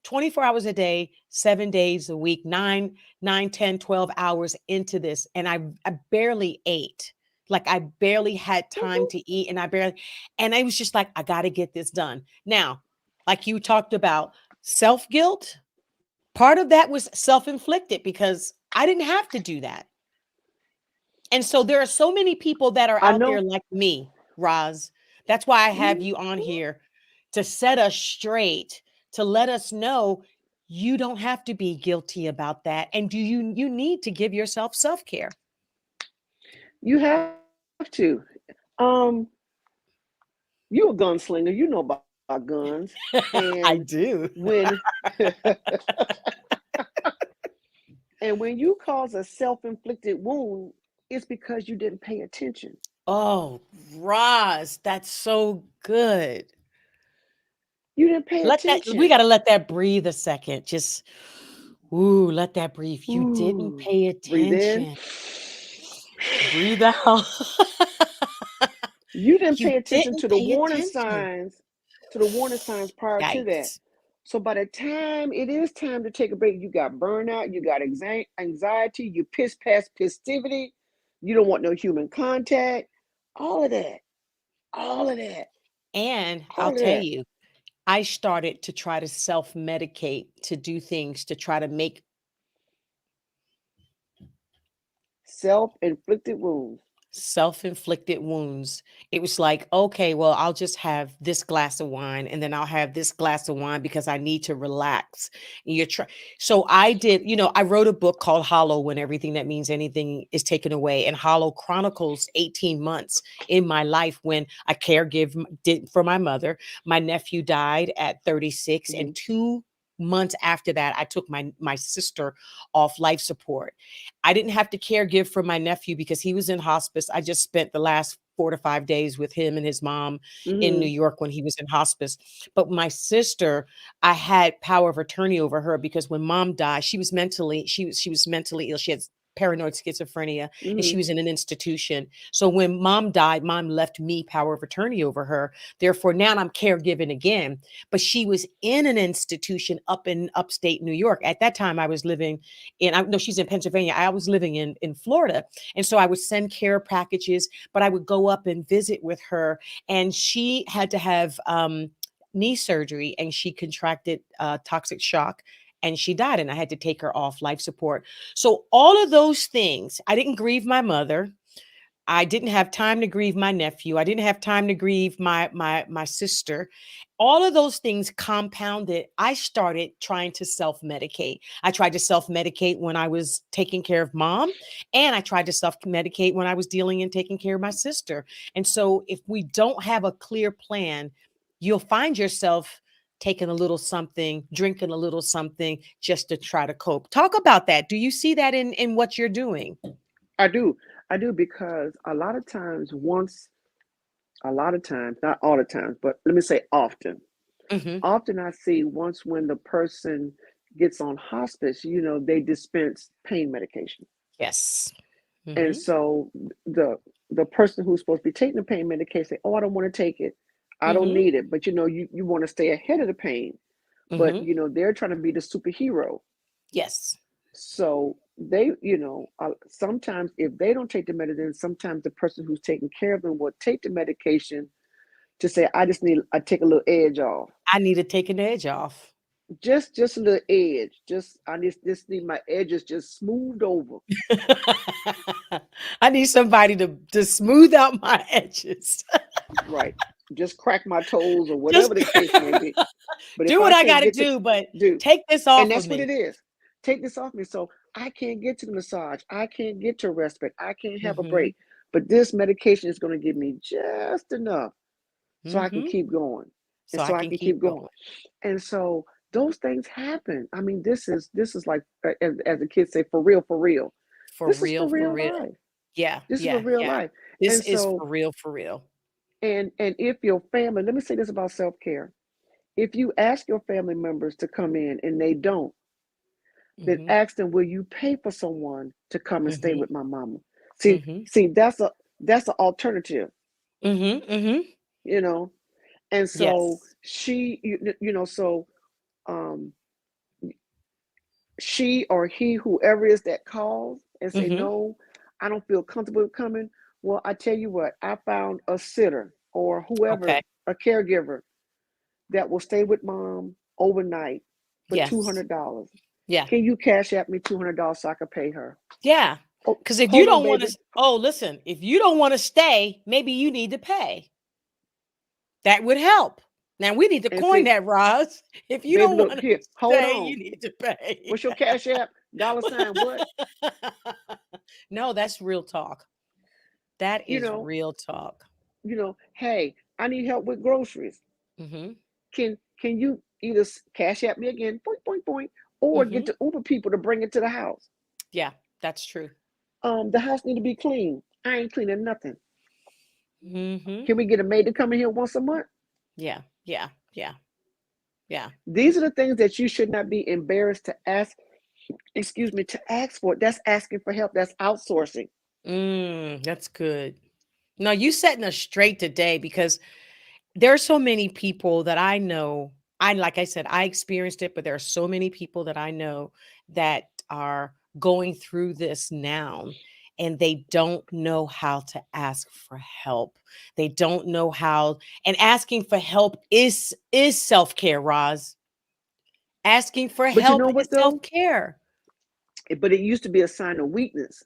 24 hours a day, 7 days a week, 10, 12 hours into this. And I barely ate. Like I barely had time Mhm. to eat. And I was just like, I got to get this done. Now, like you talked about self guilt, part of that was self inflicted because I didn't have to do that. And so there are so many people that are I out there know. like me, Roz. That's why I have Mhm. you on here to set us straight, to let us know you don't have to be guilty about that. And do you need to give yourself self-care? You have to. to. Um, you a gunslinger, you know about guns. And I do. when and when you cause a self-inflicted wound, it's because you didn't pay attention. Oh, Roz, that's so good. You didn't pay We attention. got to let that breathe a second. Just, ooh, let that breathe. You didn't Ooh. pay Breathe in. attention. Breathe out. You didn't You pay attention didn't to the pay warning attention. signs, to the warning signs prior to that. Yikes. So by the time it is time to take a break, you got burnout, you got anxiety, you piss past festivity, you don't want no human contact, all of that, all of that, And I'll all of tell that. you, I started to try to self medicate to do things to try to make Self-inflicted wounds. self-inflicted wounds. It was like, okay, well, I'll just have this glass of wine and then I'll have this glass of wine because I need to relax. And you're trying. So I did, I wrote a book called Hollow When Everything That Means Anything Is Taken Away. And Hollow chronicles 18 months in my life when I did for my mother. My nephew died at 36, Mm-hmm. and 2 months after that, I took my sister off life support. I didn't have to caregive for my nephew because he was in hospice. I just spent the last 4 to 5 days with him and his mom in New Mm-hmm. York when he was in hospice. But my sister, I had power of attorney over her because when mom died, she was mentally ill. She had paranoid schizophrenia and she Mm-hmm. was in an institution. So when mom died, mom left me power of attorney over her. Therefore, now I'm caregiving again. But she was in an institution up in upstate New York. At that time, I was living I know she's in Pennsylvania. I was living in Florida. And so I would send care packages, but I would go up and visit with her. And she had to have knee surgery and she contracted toxic shock and she died. And I had to take her off life support. So all of those things, I didn't grieve my mother. I didn't have time to grieve my nephew. I didn't have time to grieve my sister. All of those things compounded. I started trying to self-medicate. I tried to self-medicate when I was taking care of mom, and I tried to self-medicate when I was dealing and taking care of my sister. And so if we don't have a clear plan, you'll find yourself taking a little something, drinking a little something just to try to cope. Talk about that. Do you see that in what you're doing? I do. I do because a lot of times, a lot of times, not all the times, but let me say often. Mhm. Often I see once when the person gets on hospice, they dispense pain medication. Yes. And Mhm. so the the person who's supposed to be taking the pain medication say, "Oh, I don't want to take it. I don't Mhm. need it." But you want to stay ahead of the pain. But Mhm. they're trying to be the superhero. Yes. So sometimes if they don't take the medicine, sometimes the person who's taking care of them will take the medication to say, I take a little edge off. I need to take an edge off. Just a little edge. I just need my edges just smoothed over. I need somebody to smooth out my edges. Right. Just crack my toes or Just whatever the case may be. But if do I what I can't got to get to do, but do, take this and off of that's what me. it is. Take this off me. So I can't get to the massage. I can't get to respite. I can't have a Mhm. break. But this medication is going to give me just enough so I can Mhm. keep going. And So I so I can can keep keep going. going. And so those things happen. I mean, this is like as the kids say, for real, for real. For This is for real, for real real. life. Yeah, This is for yeah, real yeah. life. This And is so for real, for real. and if your family, let me say this about self-care. If you ask your family members to come in and they don't, then Mhm. ask them, will you pay for someone to come and stay Mhm. with my mama? See, Mhm. see, that's an alternative, Mhm. Mhm. you know. And so Yes. um she or he, whoever is that calls and say, Mhm. no, I don't feel comfortable coming. Well, I tell you what, I found a sitter or Okay. whoever, a caregiver that will stay with mom overnight for Yes. $200. Yeah. Can you cash at me $200 so I can pay her? Yeah. Oh, Because if you hold on, don't want baby. to, oh, listen, if you don't want to stay, maybe you need to pay. That would help. Now we need to And coin see, that, Roz. If you baby, don't look want to here. Hold stay, on. you need to pay. What's your cash app? Dollar sign what? No, that's real talk. That You is know, real talk. hey, I need help with groceries. Mm-hmm. Can you either cash at me again, point, point, point, or get Mm-hmm. the Uber people to bring it to the house? Yeah, that's true. The house need to be clean. I ain't cleaning nothing. Mm-hmm. Can we get a maid to come in here once a month? Yeah, yeah, yeah, yeah. These are the things that you should not be embarrassed to ask, excuse me, to ask for. That's asking for help. That's outsourcing. That's good. No, you setting us straight today because there are so many people that I know. I like I said, I experienced it, but there are so many people that I know that are going through this now and they don't know how to ask for help. They don't know how, and asking for help is self-care, Roz. Asking for But you help know is what though? self-care. But it used to be a sign of weakness.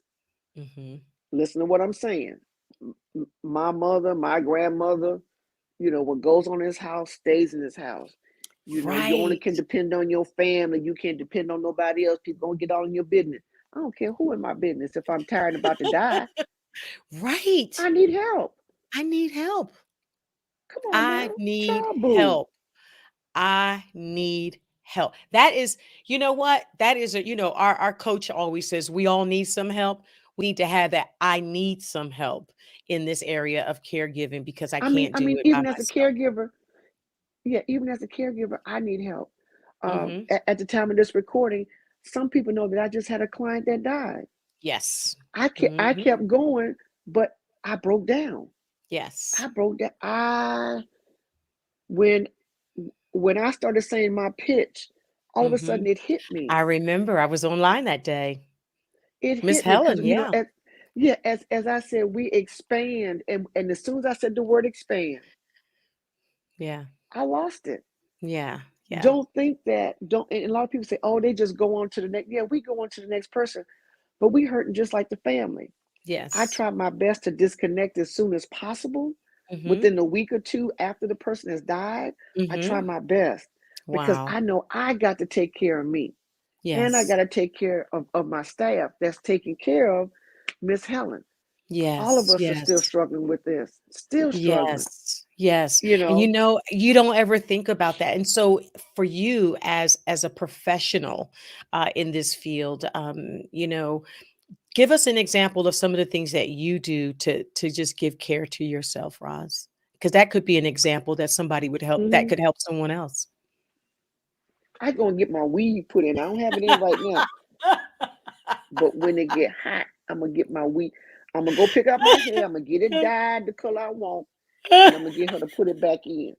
Hmm. Listen to what I'm saying. My mother, my grandmother, what goes on in his house stays in his house. You only Right. can depend on your family. You can't depend on nobody else. People gonna get all in your business. I don't care who in my business. If I'm tired and about to die, Right. I need help. I need help. Come on I now, need child boo. help. I need help. That is, you know what? That is our coach always says we all need some help. We need to have that I need some help in this area of caregiving because I I mean, can't I do mean, it by even as a myself. caregiver, yeah, even as a caregiver, I need help. Mhm. At the time of this recording, some people know that I just had a client that died. Yes. I Mhm. kept going, but I broke down. Yes. I broke down. When when I started saying my pitch, all of a sudden Mhm. it hit me. I remember I was online that day. It Miss hit me because Helen, yeah. as I said, we expand, and as soon as I said the word expand, Yeah. I lost it. Yeah. Yeah. Don't think that. Don't. And a lot of people say, "Oh, they just go on to the next." Yeah, we go on to the next person, but we hurting just like the family. I Yes. try my best to disconnect as soon as possible. Mhm. Within a week or two after the person has died, I try Mhm. my best because Wow. I know I got to take care of me. And I got Yes. to take care of my staff that's taking care of Miss Helen. All of Yes. us are still Yes. struggling with this, still struggling, Yes. Yes. you And know. you don't ever think about that. And so for you as a professional in this field, give us an example of some of the things that you do to just give care to yourself, Roz. Because that could be an example that somebody would help that hmm could help someone else. I go and get my weed put in. I don't have it in right now, but when it get hot, I'm gonna get my weed. I'm gonna go pick up my hair. I'm gonna get it dyed the color I want, and I'm gonna get her to put it back in.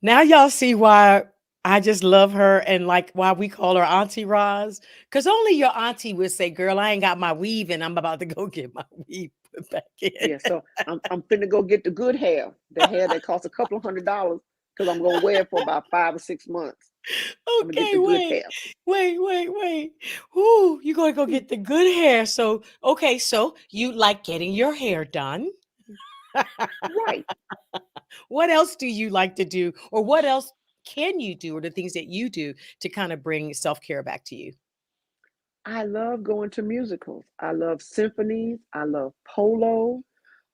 Now y'all see why I just love her and like why we call her Auntie Roz. Because only your auntie would say, "Girl, I ain't got my weave and I'm about to go get my weave put back in." Yeah, so I'm finna go get the good hair, the hair that costs a couple of $100, because I'm gonna wear it for about 5 or 6 months. I'm gonna get Okay, the good wait, hair. wait. Ooh, you gonna go get the good hair. So, okay, so you like getting your hair done. Right. What else do you like to do? Or what else can you do? Or the things that you do to kind of bring self-care back to you? I love going to musicals. I love symphonies. I love polo.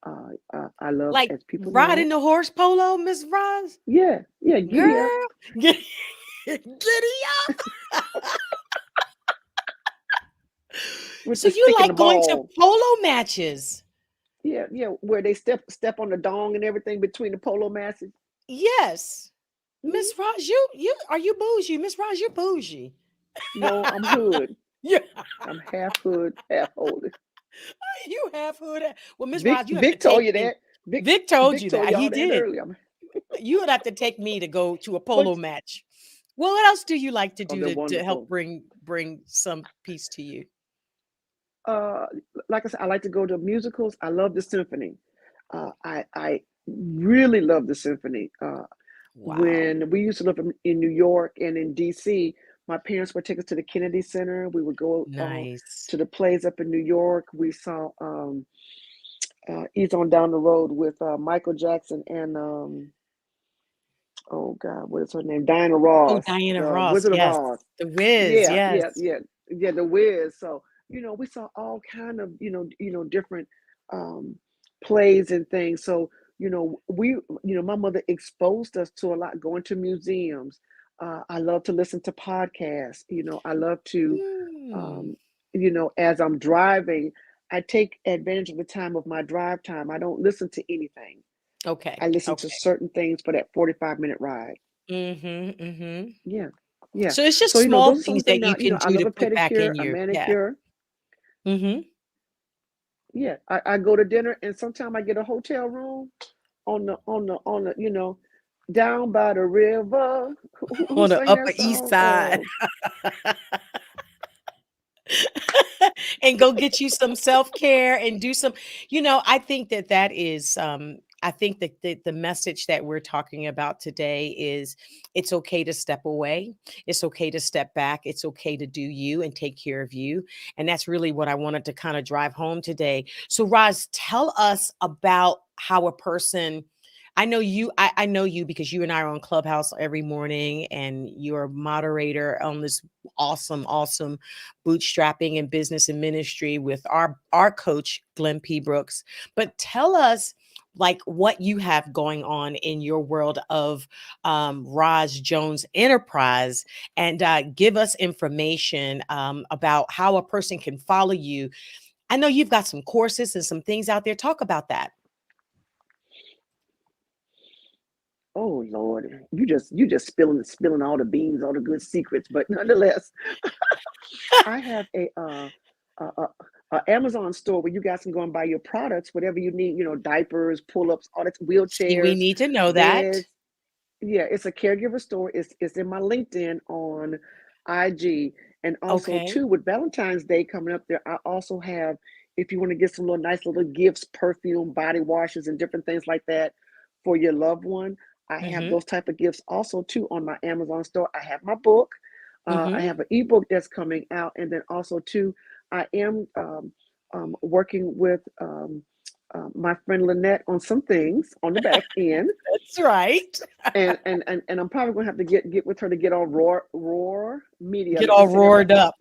I love, Like as people know, riding the horse polo, Miss Roz? yeah, yeah, giddy up Girl, giddy up. with So the you stick and the like going to ball. polo matches? Yeah, yeah, where they step on the dong and everything between the polo matches. Yes. hmm Miss Roz, you are you bougie? Miss Roz, you're bougie. No, I'm hood. Yeah. I'm half hood, half holy. You have hood. Well, Miss Vic Roz, you have to Vic told take you me. that. Vic Vic told Vic you told that. He y'all that did. earlier. You would have to take me to go to a But polo match. Well, what else do you like to oh, do they're to help wonderful. bring some peace to you? Uh, like I said, I like to go to musicals. I love the symphony. I really love the symphony. Wow. When we used to live in New York and in DC, my parents would take us to the Kennedy Center. We would go Nice. to the plays up in New York. We saw Ease on Down the Road with Michael Jackson and oh God, what is her name? Diana Oh, Ross, Diana the Ross. Wizard of Yes. Oz. The Wiz. Yeah, Yes. yeah, yeah, yeah. The Wiz. So we saw all kind of different um, plays and things. So my mother exposed us to a lot, going to museums. I love to listen to podcasts. I love to, Mm. um, as I'm driving, I take advantage of the time of my drive time. I don't listen to anything. Okay. I listen to Okay. certain things for that 45-minute ride. Mhm. Mhm. Yeah. Yeah. So it's just So, small those are some things things. that Now, you can I do love to a put back pedicure, in a your yeah. manicure. Mhm. Yeah. I go to dinner, and sometimes I get a hotel room on the, down by the river. Who On the sang that Upper East song? Side. And go get you some self-care and do some I think that that is I think that the message that we're talking about today is it's okay to step away. It's okay to step back. It's okay to do you and take care of you. And that's really what I wanted to kind of drive home today. So Roz, tell us about how a person I know you because you and I are on Clubhouse every morning and you're a moderator on this awesome bootstrapping and business and ministry with our coach Glenn P. Brooks. But tell us like what you have going on in your world of Roz Jones Enterprise, and give us information about how a person can follow you. I know you've got some courses and some things out there. Talk about that. Oh Lord, you just spilling all the beans, all the good secrets. But nonetheless, I have a Amazon store where you guys can go and buy your products, whatever you need. Diapers, pull-ups, all that, See, we wheelchairs, need to know that. beds. Yeah, it's a caregiver store. It's in my LinkedIn on IG, and also Okay. too, with Valentine's Day coming up, there I also have, if you want to get some little nice little gifts, perfume, body washes, and different things like that for your loved one. I have Mm-hmm. those type of gifts also too on my Amazon store. I have my book. I Mm-hmm. have an ebook that's coming out, and then also too, I am working with my friend Lynette on some things on the back end, That's right. and I'm probably gonna have to get with her to get on Roar Media. Get Let me all say that right. roared up.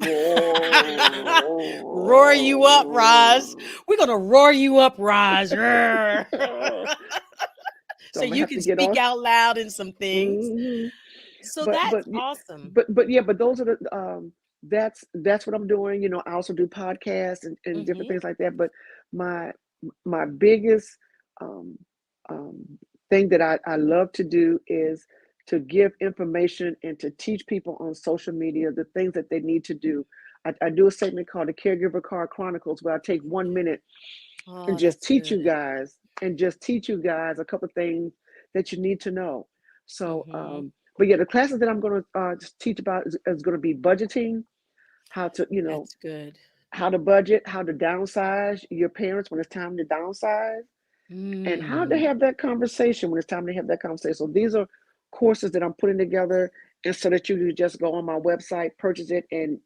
Roar you up, Roz. Roar. We're gonna roar you up, Roz. Roar. So So I'm gonna you have to can get on. speak out loud in some things. Hmm. So But that's but y- awesome. but those are the that's what I'm doing. I also do podcasts and different Hmm. things like that. But my my biggest um, um, thing that I love to do is to give information and to teach people on social media the things that they need to do. I do a segment called the Caregiver Card Chronicles, where I take 1 minute and Oh, just that's teach you good. guys a couple of things that you need to know. So, Hmm. but yeah, the classes that I'm going to teach about is going to be budgeting, how to, That's good. how to budget, how to downsize your parents when it's time to downsize, and how to Mm. have that conversation when it's time to have that conversation. So these are courses that I'm putting together, and so that you can just go on my website, purchase it, and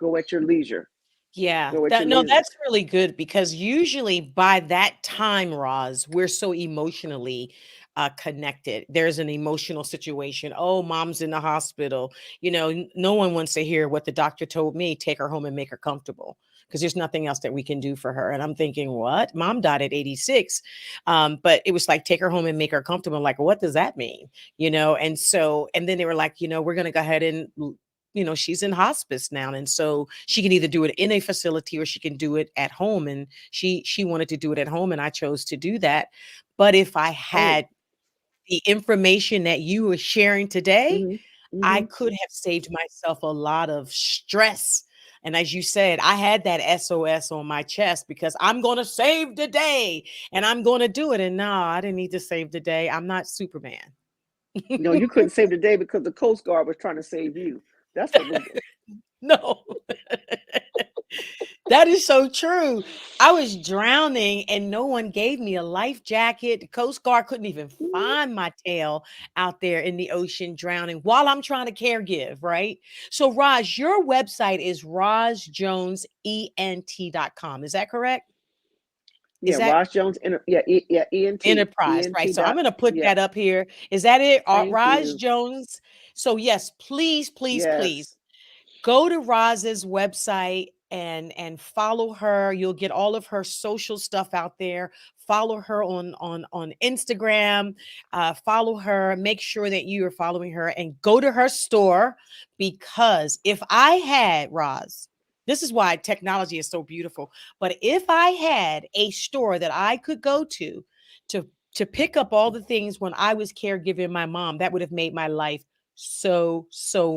go at your leisure. Yeah, Go at that your no, leisure. that's really good because usually by that time, Roz, we're so emotionally connected. There's an emotional situation. Oh, mom's in the hospital. No one wants to hear what the doctor told me. Take her home and make her comfortable because there's nothing else that we can do for her. And I'm thinking, what? Mom died at 86, but it was like take her home and make her comfortable. Like, what does that mean? And then they were like, we're gonna go ahead and she's in hospice now, and so she can either do it in a facility or she can do it at home, and she wanted to do it at home, and I chose to do that. But if I Oh, had the information that you were sharing today, mm-hmm, I mm-hmm. could have saved myself a lot of stress. And as you said, I had that SOS on my chest because I'm going to save the day and I'm going to do it. And no, I didn't need to save the day. I'm not Superman. No, you couldn't save the day because the Coast Guard was trying to save you. That's what was. No. That is so true. I was drowning and no one gave me a life jacket. The Coast Guard couldn't even find my tail out there in the ocean drowning while I'm trying to care give, right? So, Raj, your website is rozjonesent.com. Is that correct? Is Yeah, that Ross Jones. Yeah, yeah, enterprise, right? ENT So I'm dot. going to put Yeah, that up here. Is that it? thank Raj you. Jones. So, yes, please, please, please Yes. go to Roz's website. and follow her. You'll get all of her social stuff out there. Follow her on Instagram. Follow her. Make sure that you are following her and go to her store, because if I had, Roz, this is why technology is so beautiful. But if I had a store that I could go to to pick up all the things when I was caregiving my mom, that would have made my life so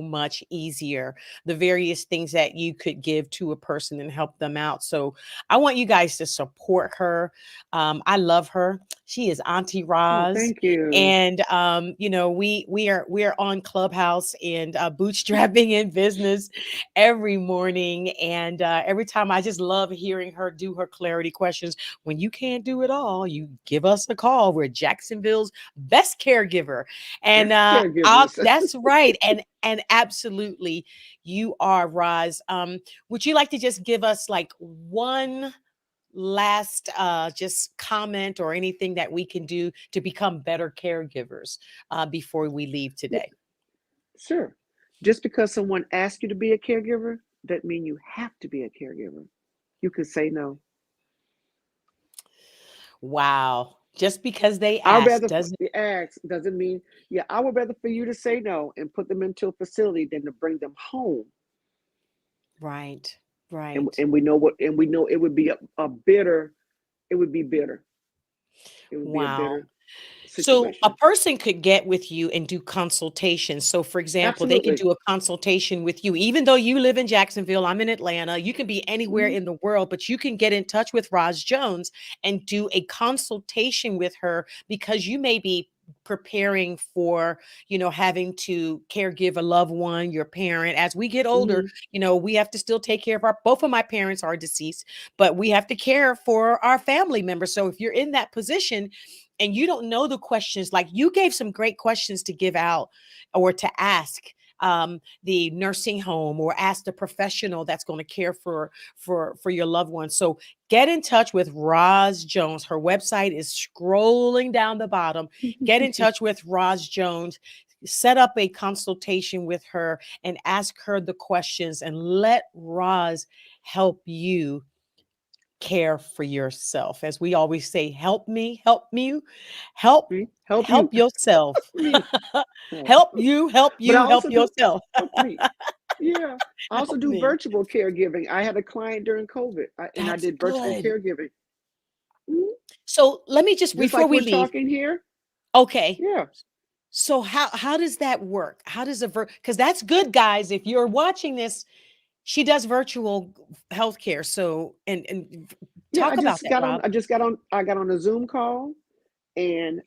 much easier. The various things that you could give to a person and help them out. So I want you guys to support her. I love her. She is Auntie Oh, Roz. thank you. And we are on Clubhouse and bootstrapping in business every morning. And every time, I just love hearing her do her clarity questions. When you can't do it all, you give us a call. We're Jacksonville's best caregiver. And Best caregivers. that's right. And absolutely, you are, Roz. Would you like to just give us like one last just comment or anything that we can do to become better caregivers before we leave Yeah, today? sure. Just because someone asks you to be a caregiver, doesn't mean you have to be a caregiver. You can say no. Wow. Just because they I'd ask rather doesn't. the ask doesn't mean, yeah, I would rather for you to say no and put them into a facility than to bring them home. Right. And Right. and we know what, and we know it would be a bitter, it would be bitter. It would be a Wow. bitter So a situation. person could get with you and do consultations. So for example, they can Absolutely. do a consultation with you, even though you live in Jacksonville, I'm in Atlanta. You can be anywhere Hmm. in the world, but you can get in touch with Roz Jones and do a consultation with her, because you may be preparing for, having to caregive a loved one, your parent. As we get older, Hmm. we have to still take care of both of my parents are deceased, but we have to care for our family members. So if you're in that position, and you don't know the questions, like you gave some great questions to give out or to ask the nursing home, or ask the professional that's going to care for your loved ones. So get in touch with Roz Jones. Her website is scrolling down the bottom. Get in touch with Roz Jones. Set up a consultation with her and ask her the questions, and let Roz help you care for yourself. As we always say, help me, help me, help Me, help help you, yourself. me, help. Help you, help But I you, help also do, yourself. help me. Yeah, I also Help do me. virtual caregiving. I had a client during COVID, and I That's did virtual good. caregiving. Mhm. So let me just, Just before like we we're leave. talking here. Okay. Yeah, So how does that work? How does because that's good, guys. If you're watching this, she does virtual healthcare. So and yeah. talk about that, Rob. I got on a Zoom call, and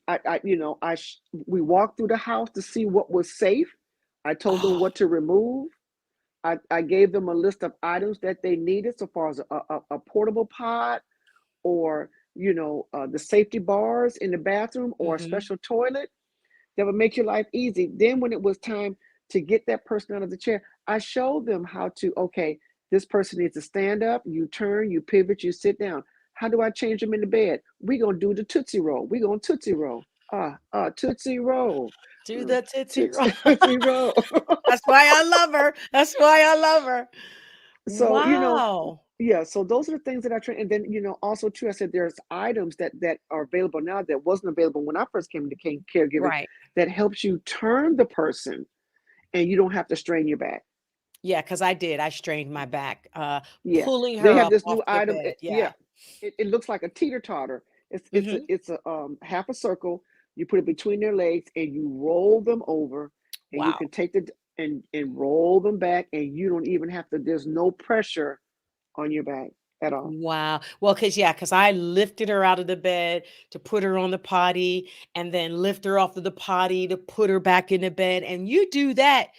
we walked through the house to see what was safe. I told them Oh, what to remove. I gave them a list of items that they needed, so far as a portable pod, or the safety bars in the bathroom, or a hmm, special toilet that would make your life easy. Then when it was time to get that person out of the chair, I showed them how to, okay, this person needs to stand up, you turn, you pivot, you sit down. How do I change them in the bed? We're gonna do the Tootsie Roll. We're gonna Tootsie Roll. Tootsie Roll. do the Tootsie Roll. Tootsie Roll. That's why I love her. That's why I love her. So, Wow. yeah, so those are the things that I train. And then, also too, I said there's items that are available now that wasn't available when I first came into caregiving, Right. that helps you turn the person, and you don't have to strain your back. Yeah, because I did. I strained my back, Yeah, pulling they her have up this off new the item. bed. Yeah, Yeah. it looks like a teeter totter. Hmm. It's a half a circle. You put it between their legs and you roll them over, and you Wow. can take the and roll them back, and you don't even have to. There's no pressure on your back at all. Wow. Well, because I lifted her out of the bed to put her on the potty, and then lift her off of the potty to put her back in the bed. And you do that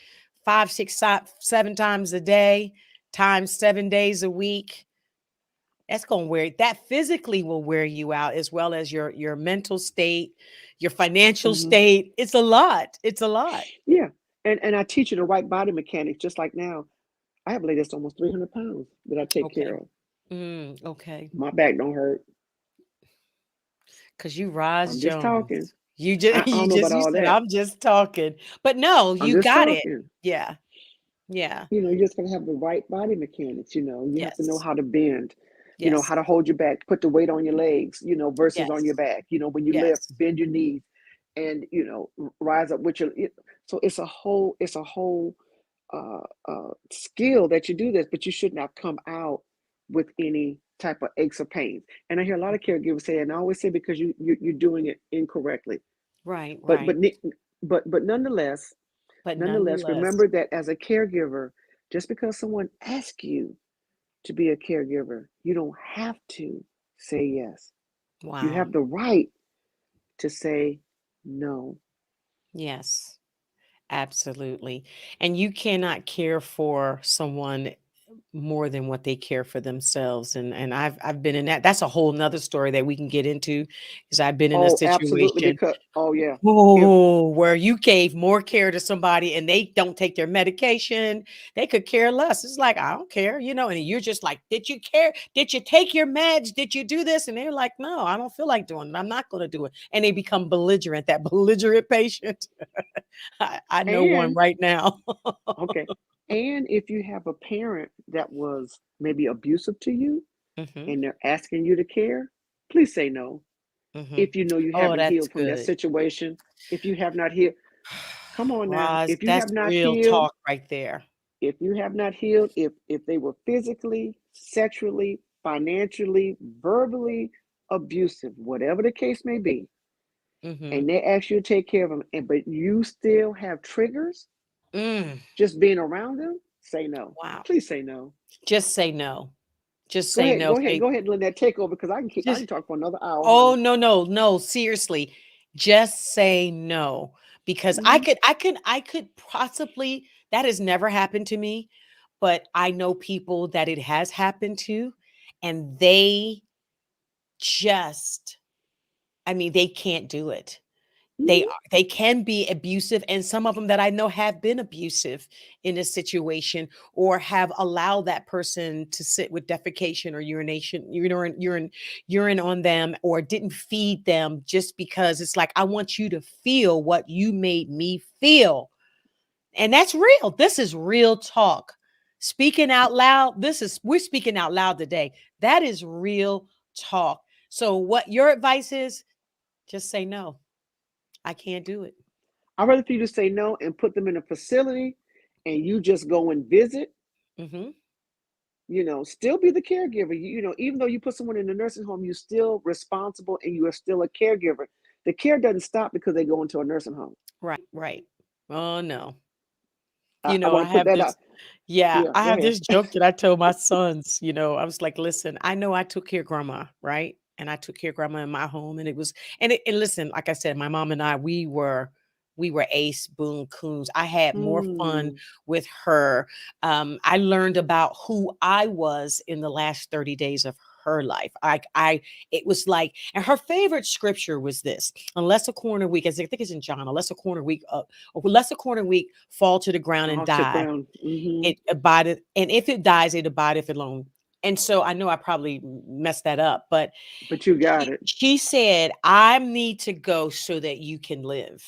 5, 6, 7 times a day, times 7 days a week. That's gonna wear that physically will wear you out, as well as your mental state, your financial Hmm. state. It's a lot. It's a lot. Yeah, and I teach you the right body mechanics. Just like now, I have a lady that's almost 300 pounds that I take care Okay. of. Okay. My back don't hurt. Cause you Roz I'm just talking. Jones. You just I don't know about you all said that. I'm just talking. But no, I'm you just got it. talking. Yeah. Yeah. You're just going to have the right body mechanics. You have to know Yes. how to bend, Yes. how to hold your back, put the weight on your legs, versus on your Yes. back. When you lift, Yes. bend your knees and, rise up with so it's a whole skill that you do this, but you should not come out with any type of aches or pains. And I hear a lot of caregivers say, and I always say because you're doing it incorrectly. Right. But Right. but but nonetheless, But nonetheless, nonetheless, remember that as a caregiver, just because someone asks you to be a caregiver, you don't have to say yes. You wow. have the right to say no. Yes. Absolutely. And you cannot care for someone more than what they care for themselves. And I've been in that. That's a whole nother story that we can get into because I've been in a Oh, absolutely. situation. Because yeah, if Oh, where you gave more care to somebody and they don't take their medication, they could care less. It's like, I don't care, and you're just like, did you care? Did you take your meds? Did you do this? And they're like, no, I don't feel like doing it. I'm not going to do it. And they become belligerent, that belligerent patient. I know one and right now. okay, and if you have a parent that was maybe abusive to you Hmm. and they're asking you to care, please say no. Hmm. If you know you Oh, haven't that's healed from that good. situation, if you have not healed, come on now. Roz, If you that's have not real healed, talk right there. if you have not healed, if they were physically, sexually, financially, verbally abusive, whatever the case may be, Hmm. and they ask you to take care of them, but you still have triggers Mm, just being around them, say no. wow. Please say no. Just say no. Just Go say ahead, no. go ahead, Say go ahead and let that take over because I just can talk for another hour, oh honey. no, no, no, seriously. Just say no. Because Hmm. I could possibly that has never happened to me, but I know people that it has happened to, and they just I mean, they can't do it. Hmm. They can be abusive, and some of them that I know have been abusive in a situation or have allowed that person to sit with defecation or urine on them or didn't feed them just because it's like, I want you to feel what you made me feel. And that's real. This is real talk. Speaking out loud, we're speaking out loud today. That is real talk. So what your advice is, just say no. I can't do it. I'd rather for you to say no and put them in a facility and you just go and visit, Mhm. still be the caregiver. Even though you put someone in a nursing home, you're still responsible and you are still a caregiver. The care doesn't stop because they go into a nursing home. Right, right. Oh, no. I I want to put have that this out. yeah, Yeah, I go have ahead. this joke that I told my sons, I was like, "Listen, I know I took care of grandma, right? And I took care of grandma in my home, and it was and listen, like I said, my mom and I, we were ace boon coons. I had more fun Mm, with her. I learned about who I was in the last 30 days of her life. It was like, and her favorite scripture was this: unless a corner week, as I think it's in John, unless a corner week fall to the ground and I'll to die, ground. it abideth, and if it dies, it abideth alone. And so I know I probably messed that up, but But you got she it. she said, "I need to go so that you can live.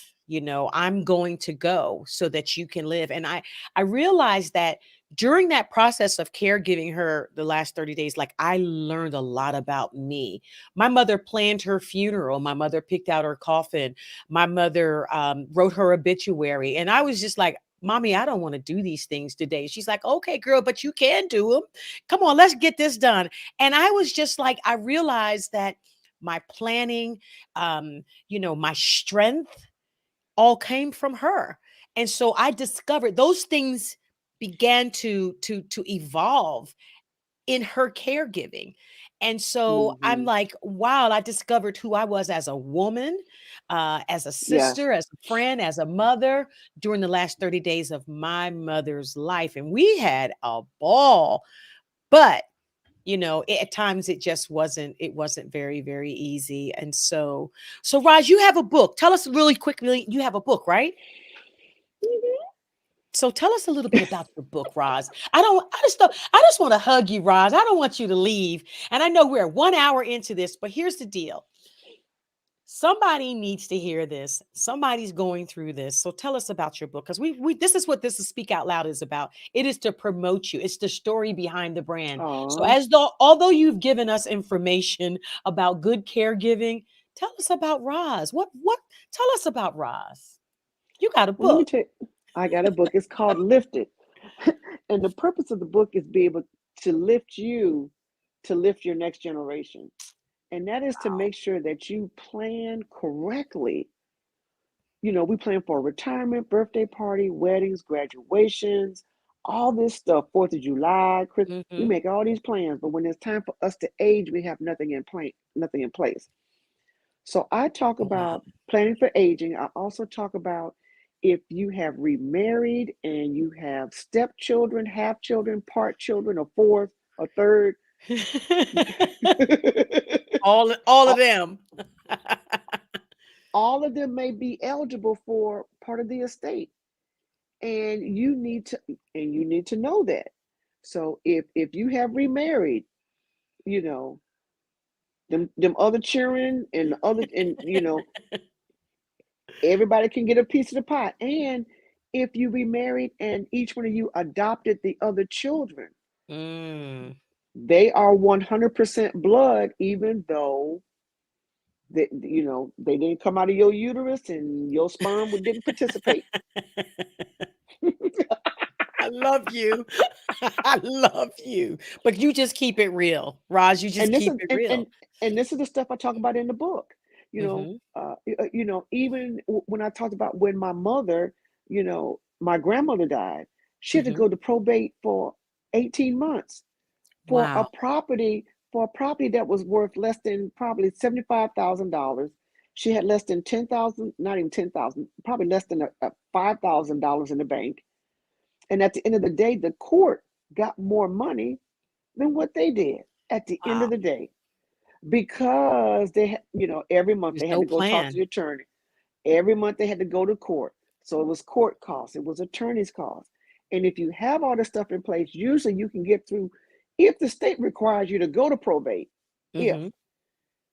I'm going to go so that you can live." And I realized that during that process of caregiving her the last 30 days, like, I learned a lot about me. My mother planned her funeral. My mother picked out her coffin. My mother wrote her obituary. And I was just like, Mommy, I don't want to do these things today. She's like, okay, girl, but you can do them. Come on, let's get this done. And I was just like, I realized that my planning, my strength all came from her. And so I discovered those things began to evolve in her caregiving. And so I'm Hmm. like, wow, I discovered who I was as a woman, as a Yes. sister, as a friend, as a mother during the last 30 days of my mother's life. And we had a ball. But at times it wasn't very, very easy. And so Raj, you have a book. Tell us really quickly, you have a book, right? So tell us a little bit about your book, Roz. I just want to hug you, Roz. I don't want you to leave. And I know we're 1 hour into this, but here's the deal. Somebody needs to hear this. Somebody's going through this. So tell us about your book, because we this is what this is Speak Out Loud is about. It is to promote you. It's the story behind the brand. So Oh, as though although you've given us information about good caregiving, tell us about Roz. What tell us about Roz. You got a well, let me book. tell you, I got a book. It's called Lifted. And the purpose of the book is be able to lift you to lift your next generation. And that is to make sure that you plan correctly. You know, we plan for retirement, birthday party, weddings, graduations, all this stuff, 4th of July, Christmas. We Mm-hmm. make all these plans, but when it's time for us to age, we have nothing in place. So I talk Wow. about planning for aging. I also talk about if you have remarried and you have stepchildren, half children, part children, a fourth, a third, all of all them. all of them may be eligible for part of the estate. And you need to know that. So if you have remarried, you know, them other children and other and everybody can get a piece of the pie. And if you remarried and each one of you adopted the other children, Mm. they are 100% blood, even though they didn't come out of your uterus and your sperm didn't participate. I love you. I love you. But you just keep it real. Roz, you just and this keep is it and, real. and and this is the stuff I talk about in the book. You know, Mhm. even when I talked about when my mother, my grandmother died, she had to Mhm. go to probate for 18 months for a Wow. property that was worth less than probably $75,000. She had less than 10,000, not even 10,000, probably less than a $5,000 in the bank. And at the end of the day, the court got more money than what they did at the end Wow. of the day because every month There's they had no to go talk to plan. the attorney. Every month they had to go to court. So it was court costs, it was attorney's costs. And if you have all this stuff in place, usually you can get through, if the state requires you to go to probate, if Mhm.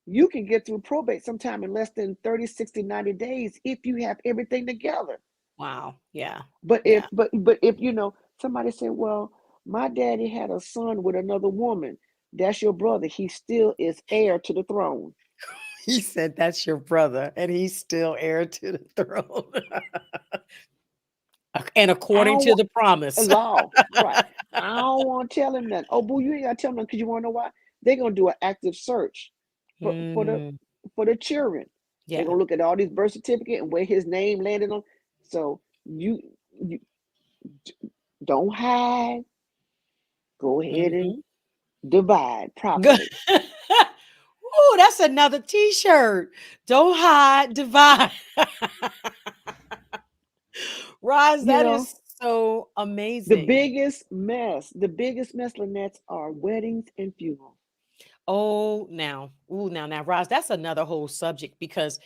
you can get through probate sometime in less than 30, 60, 90 days if you have everything together. Wow. Yeah. But if Yeah. but if somebody said, well, my daddy had a son with another woman, that's your brother. He still is heir to the throne. He said that's your brother and he's still heir to the throne. And I according don't to want the promise. law, right? I don't want to tell him that. Oh, boo, you ain't gotta tell them because you want to know why? They're gonna do an active search for for the Mm, for the children. They're yeah. gonna look at all these birth certificate and where his name landed on. So you don't hide. Go ahead and Mhm. divide Good. properly. Ooh, that's another T-shirt. Don't hide, divide. Roz, You that know, is so amazing. the biggest mess, Lynette's, are weddings and funerals. Oh, now, Roz, that's another whole subject because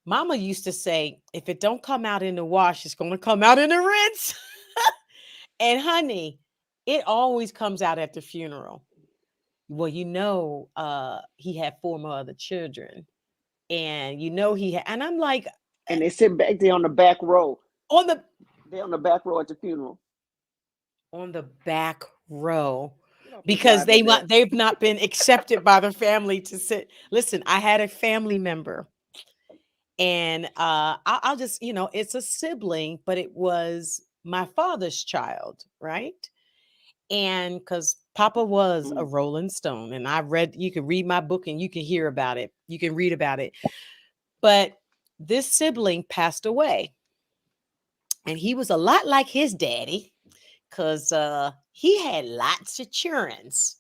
Mama used to say, if it don't come out in the wash, it's going to come out in the rinse. And honey, it always comes out at the funeral. Well, he had four more other children, and and I'm like, And they sit back there on the back row. on the They're on the back row at the funeral. back row Get off this because live, Lynette. they've not been accepted by the family to sit. Listen, I had a family member, and I'll just it's a sibling, but it was my father's child, right? And because Papa was a Mm. Rolling Stone, and you can read my book and you can hear about it, you can read about it. But this sibling passed away, and he was a lot like his daddy because he had lots of childrens.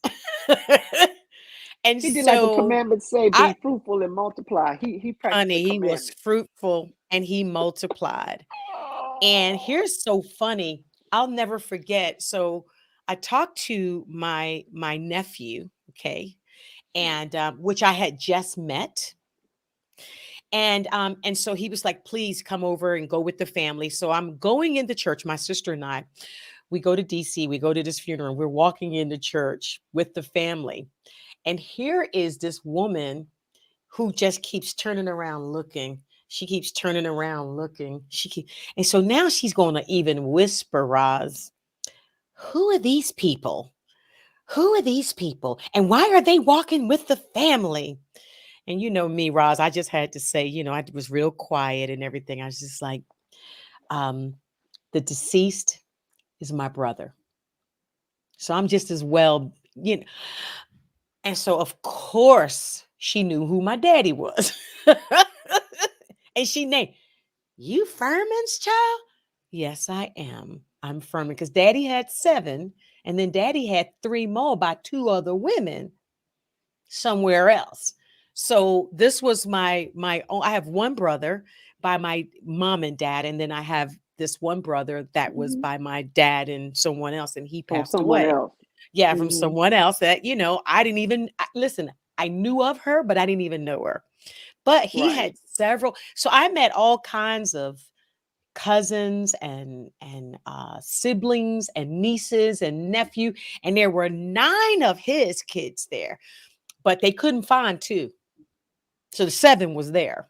And He did like the so commandments say, I be fruitful and multiply. He practiced the honey, he was commandment. fruitful and he multiplied. And Oh. here's so funny, I'll never forget. So I talked to my nephew, okay, and which I had just met. And so he was like, please come over and go with the family. So I'm going into church, my sister and I, we go to DC, we go to this funeral, we're walking into church with the family. And here is this woman who just keeps turning around looking. She keeps turning around looking. And so now she's going to even whisper, Roz, who are these people? Who are these people? And why are they walking with the family? And you know me, Roz, I just had to say, I was real quiet and everything. I was just like, um, the deceased is my brother. So I'm just as well, And so, of course, she knew who my daddy was. And she named, you Furman's child? Yes, I am. I'm Furman because daddy had 7, and then daddy had 3 more by 2 other women somewhere else. So this was my own. I have one brother by my mom and dad, and then I have this one brother that was Mm-hmm. by my dad and someone else, and he Or passed someone away. else. Yeah, from Mm-hmm. someone else that, I didn't even listen. I knew of her, but I didn't even know her. But he Right. had several. So I met all kinds of cousins and siblings and nieces and nephew, and there were 9 of his kids there, but they couldn't find 2. So the 7 was there.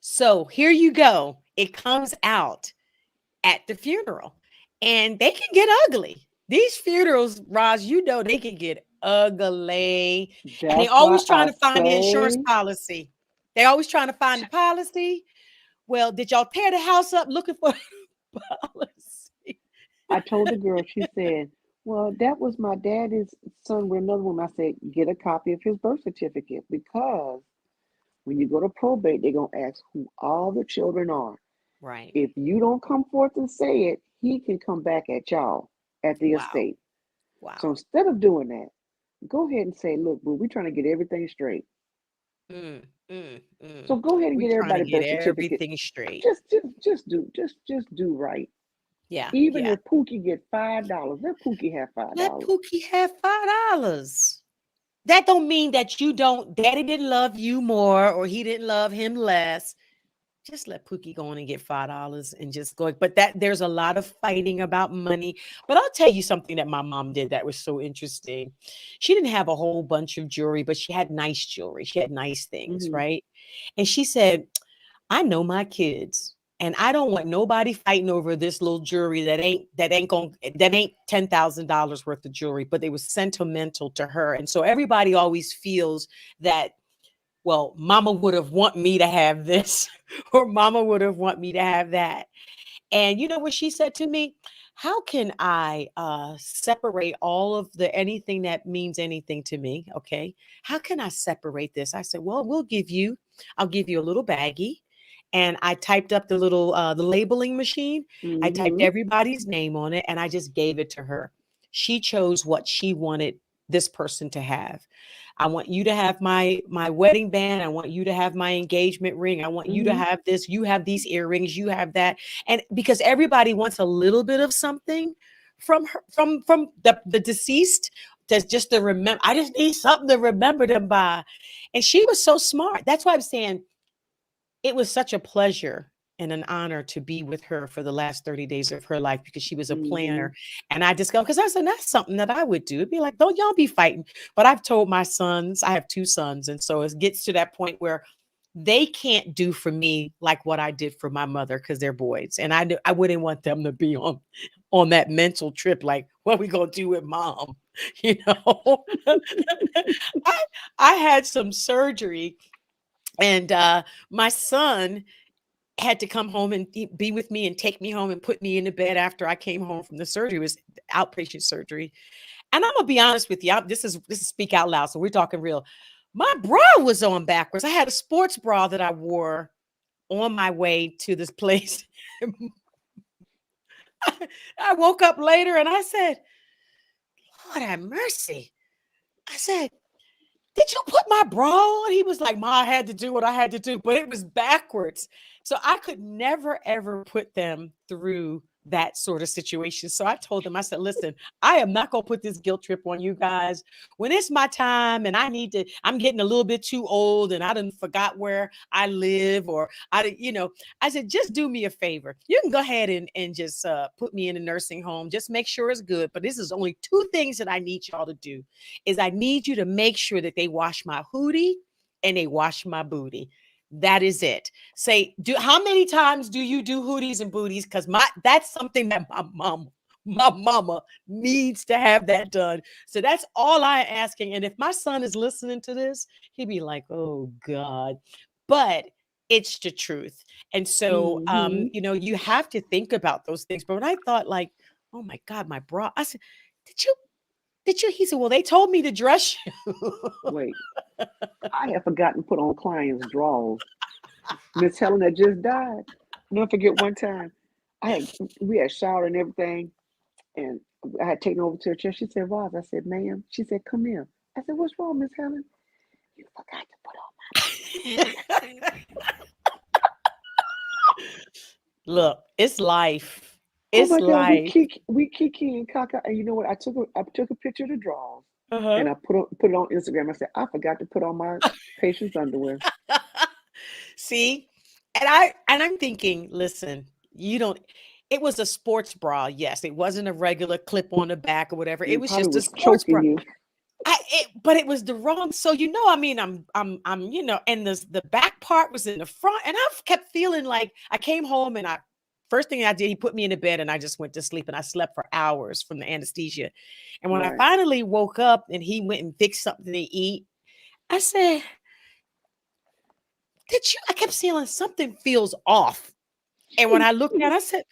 So here you go. It comes out at the funeral, and they can get ugly. These funerals, Roz, they can get ugly. And they That's why always trying I to find the insurance say policy. They always trying to find the policy. Well, did y'all tear the house up looking for the policy? I told the girl, she said, well, that was my daddy's son with another woman. I said, get a copy of his birth certificate because when you go to probate, they're going to ask who all the children are. Right. If you don't come forth and say it, he can come back at y'all at the Wow. estate. So Wow. instead of doing that, go ahead and say, look, boo, we're trying to get everything straight. Mm, mm, So mm. go ahead and We get trying to everybody get birth certificate. everything straight. Just do right. Yeah, Even yeah. if Pookie get $5, let Pookie have Let $5. Pookie have $5. That don't mean that you don't, daddy didn't love you more or he didn't love him less. Just let Pookie go on and get $5 and just go. But that there's a lot of fighting about money. But I'll tell you something that my mom did that was so interesting. She didn't have a whole bunch of jewelry, but she had nice jewelry. She had nice things, Mm-hmm. right? And she said, I know my kids. And I don't want nobody fighting over this little jewelry that ain't $10,000 worth of jewelry, but it was sentimental to her. And so everybody always feels that, well, mama would have want me to have this or mama would have want me to have that. And you know what she said to me? How can I separate all of the anything that means anything to me? Okay. How can I separate this? I said, well, I'll give you a little baggie. And I typed up the labeling machine. I typed Mm-hmm. everybody's name on it and I just gave it to her. She chose what she wanted this person to have. I want you to have my wedding band. I want you to have my engagement ring. I want you to Mm-hmm. have this. You have these earrings. You have that. And because everybody wants a little bit of something from her, from the deceased, that's just to remember. I just need something to remember them by. And she was so smart. That's why I'm saying it was such a pleasure and an honor to be with her for the last 30 days of her life because she was a Mm-hmm. planner. And I discovered, because I said, that's something that I would do. It'd be like, don't y'all be fighting. But I've told my sons, I have 2 sons. And so it gets to that point where they can't do for me like what I did for my mother because they're boys. And I wouldn't want them to be on that mental trip, like, what we gonna do with mom? You know, I, I had some surgery and my son had to come home and be with me and take me home and put me in the bed after I came home from the surgery. It was outpatient surgery. And I'm gonna be honest with you. This is speak out loud. So we're talking real. My bra was on backwards. I had a sports bra that I wore on my way to this place. I woke up later and I said, Lord have mercy. I said, did you put my bra on? He was like, Ma, I had to do what I had to do, but it was backwards. So I could never, ever put them through that sort of situation. So I told them, I said, listen, I am not going to put this guilt trip on you guys. When it's my time and I'm getting a little bit too old and I done forgot where I live or I said, just do me a favor. You can go ahead and just put me in a nursing home. Just make sure it's good. But this is only 2 things that I need y'all to do is I need you to make sure that they wash my hoodie and they wash my booty. That is it. Say, how many times do you do hooties and booties? Because that's something that my mama needs to have that done. So that's all I'm asking. And if my son is listening to this, he'd be like, oh God. But it's the truth. And so Mm-hmm. you have to think about those things. But when I thought like, oh my God, my bra, I said, did you? He said, well, they told me to dress you. Wait, I have forgotten to put on clients' drawers. Miss Helen that just died. Never forget one time. I had we had showered and everything, and I had taken her over to her chair. She said, Roz, I said, ma'am. She said, come here. I said, what's wrong, Miss Helen? You forgot to put on. Look, it's life. Oh It's my God, life. we kiki and caca. And you know what? I took a picture of the drawers Uh-huh. and I put it on Instagram. I said, I forgot to put on my patient's underwear. See? And I'm thinking, listen, you don't it was a sports bra. Yes, it wasn't a regular clip on the back or whatever. It It was probably just a was sports bra. choking you. But it was the wrong. So I mean, I'm, and the back part was in the front, and I kept feeling like I came home and I first thing I did, he put me in the bed and I just went to sleep and I slept for hours from the anesthesia. And when I Right. finally woke up and he went and fixed something to eat, I said, "Did you?" I kept feeling something feels off. And when I looked down, I said,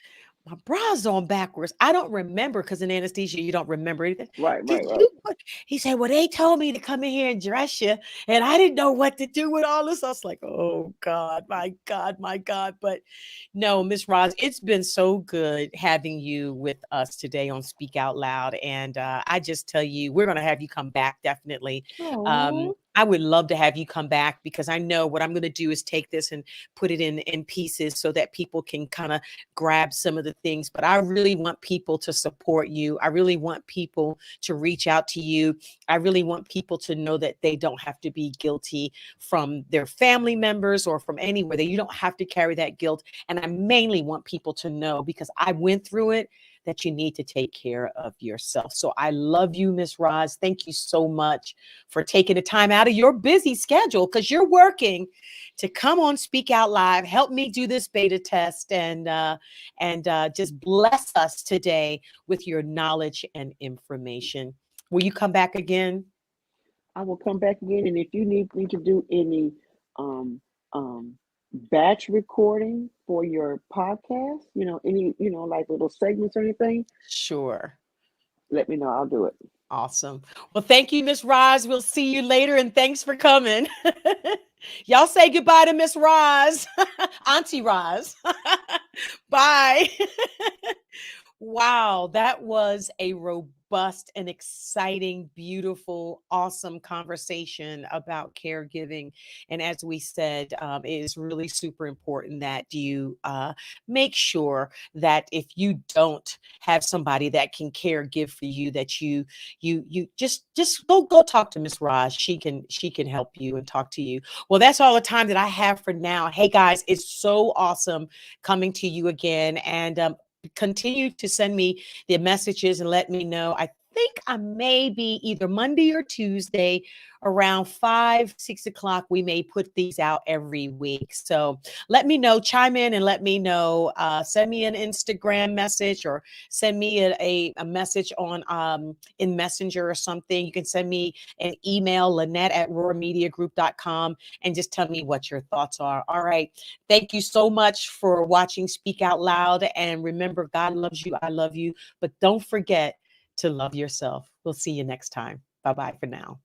my bra's on backwards. I don't remember because in anesthesia, you don't remember anything. Right, Did right, right. you put? He said, well, they told me to come in here and dress you. And I didn't know what to do with all this. I was like, oh God, my God, my God. But no, Miss Roz, it's been so good having you with us today on Speak Out Loud. And I just tell you, we're going to have you come back definitely. Oh, I would love to have you come back because I know what I'm going to do is take this and put it in pieces so that people can kind of grab some of the things. But I really want people to support you. I really want people to reach out to you. I really want people to know that they don't have to be guilty from their family members or from anywhere, that you don't have to carry that guilt. And I mainly want people to know, because I went through it, that you need to take care of yourself. So I love you, Miss Roz. Thank you so much for taking the time out of your busy schedule, because you're working, to come on Speak Out Live, help me do this beta test, and just bless us today with your knowledge and information. Will you come back again? I will come back again, and if you need me to do any um batch recording for your podcast, any like little segments or anything, Sure. let me know. I'll do it. Awesome. Well, thank you, Miss Roz. We'll see you later, and thanks for coming. Y'all say goodbye to Miss Roz, Auntie Roz. Bye. Wow, that was a robust and exciting, beautiful, awesome conversation about caregiving. And as we said, it is really super important that you make sure that if you don't have somebody that can caregive for you, that you just go talk to Miss Raj. She can help you and talk to you. Well, that's all the time that I have for now. Hey guys, it's so awesome coming to you again, and continue to send me the messages and let me know. I think I may be either Monday or Tuesday around 5, 6 o'clock. We may put these out every week. So let me know, chime in and let me know. Send me an Instagram message or send me a message on in Messenger or something. You can send me an email, Lynette@roarmediagroup.com, and just tell me what your thoughts are. All right. Thank you so much for watching Speak Out Loud. And remember, God loves you. I love you. But don't forget to love yourself. We'll see you next time. Bye bye for now.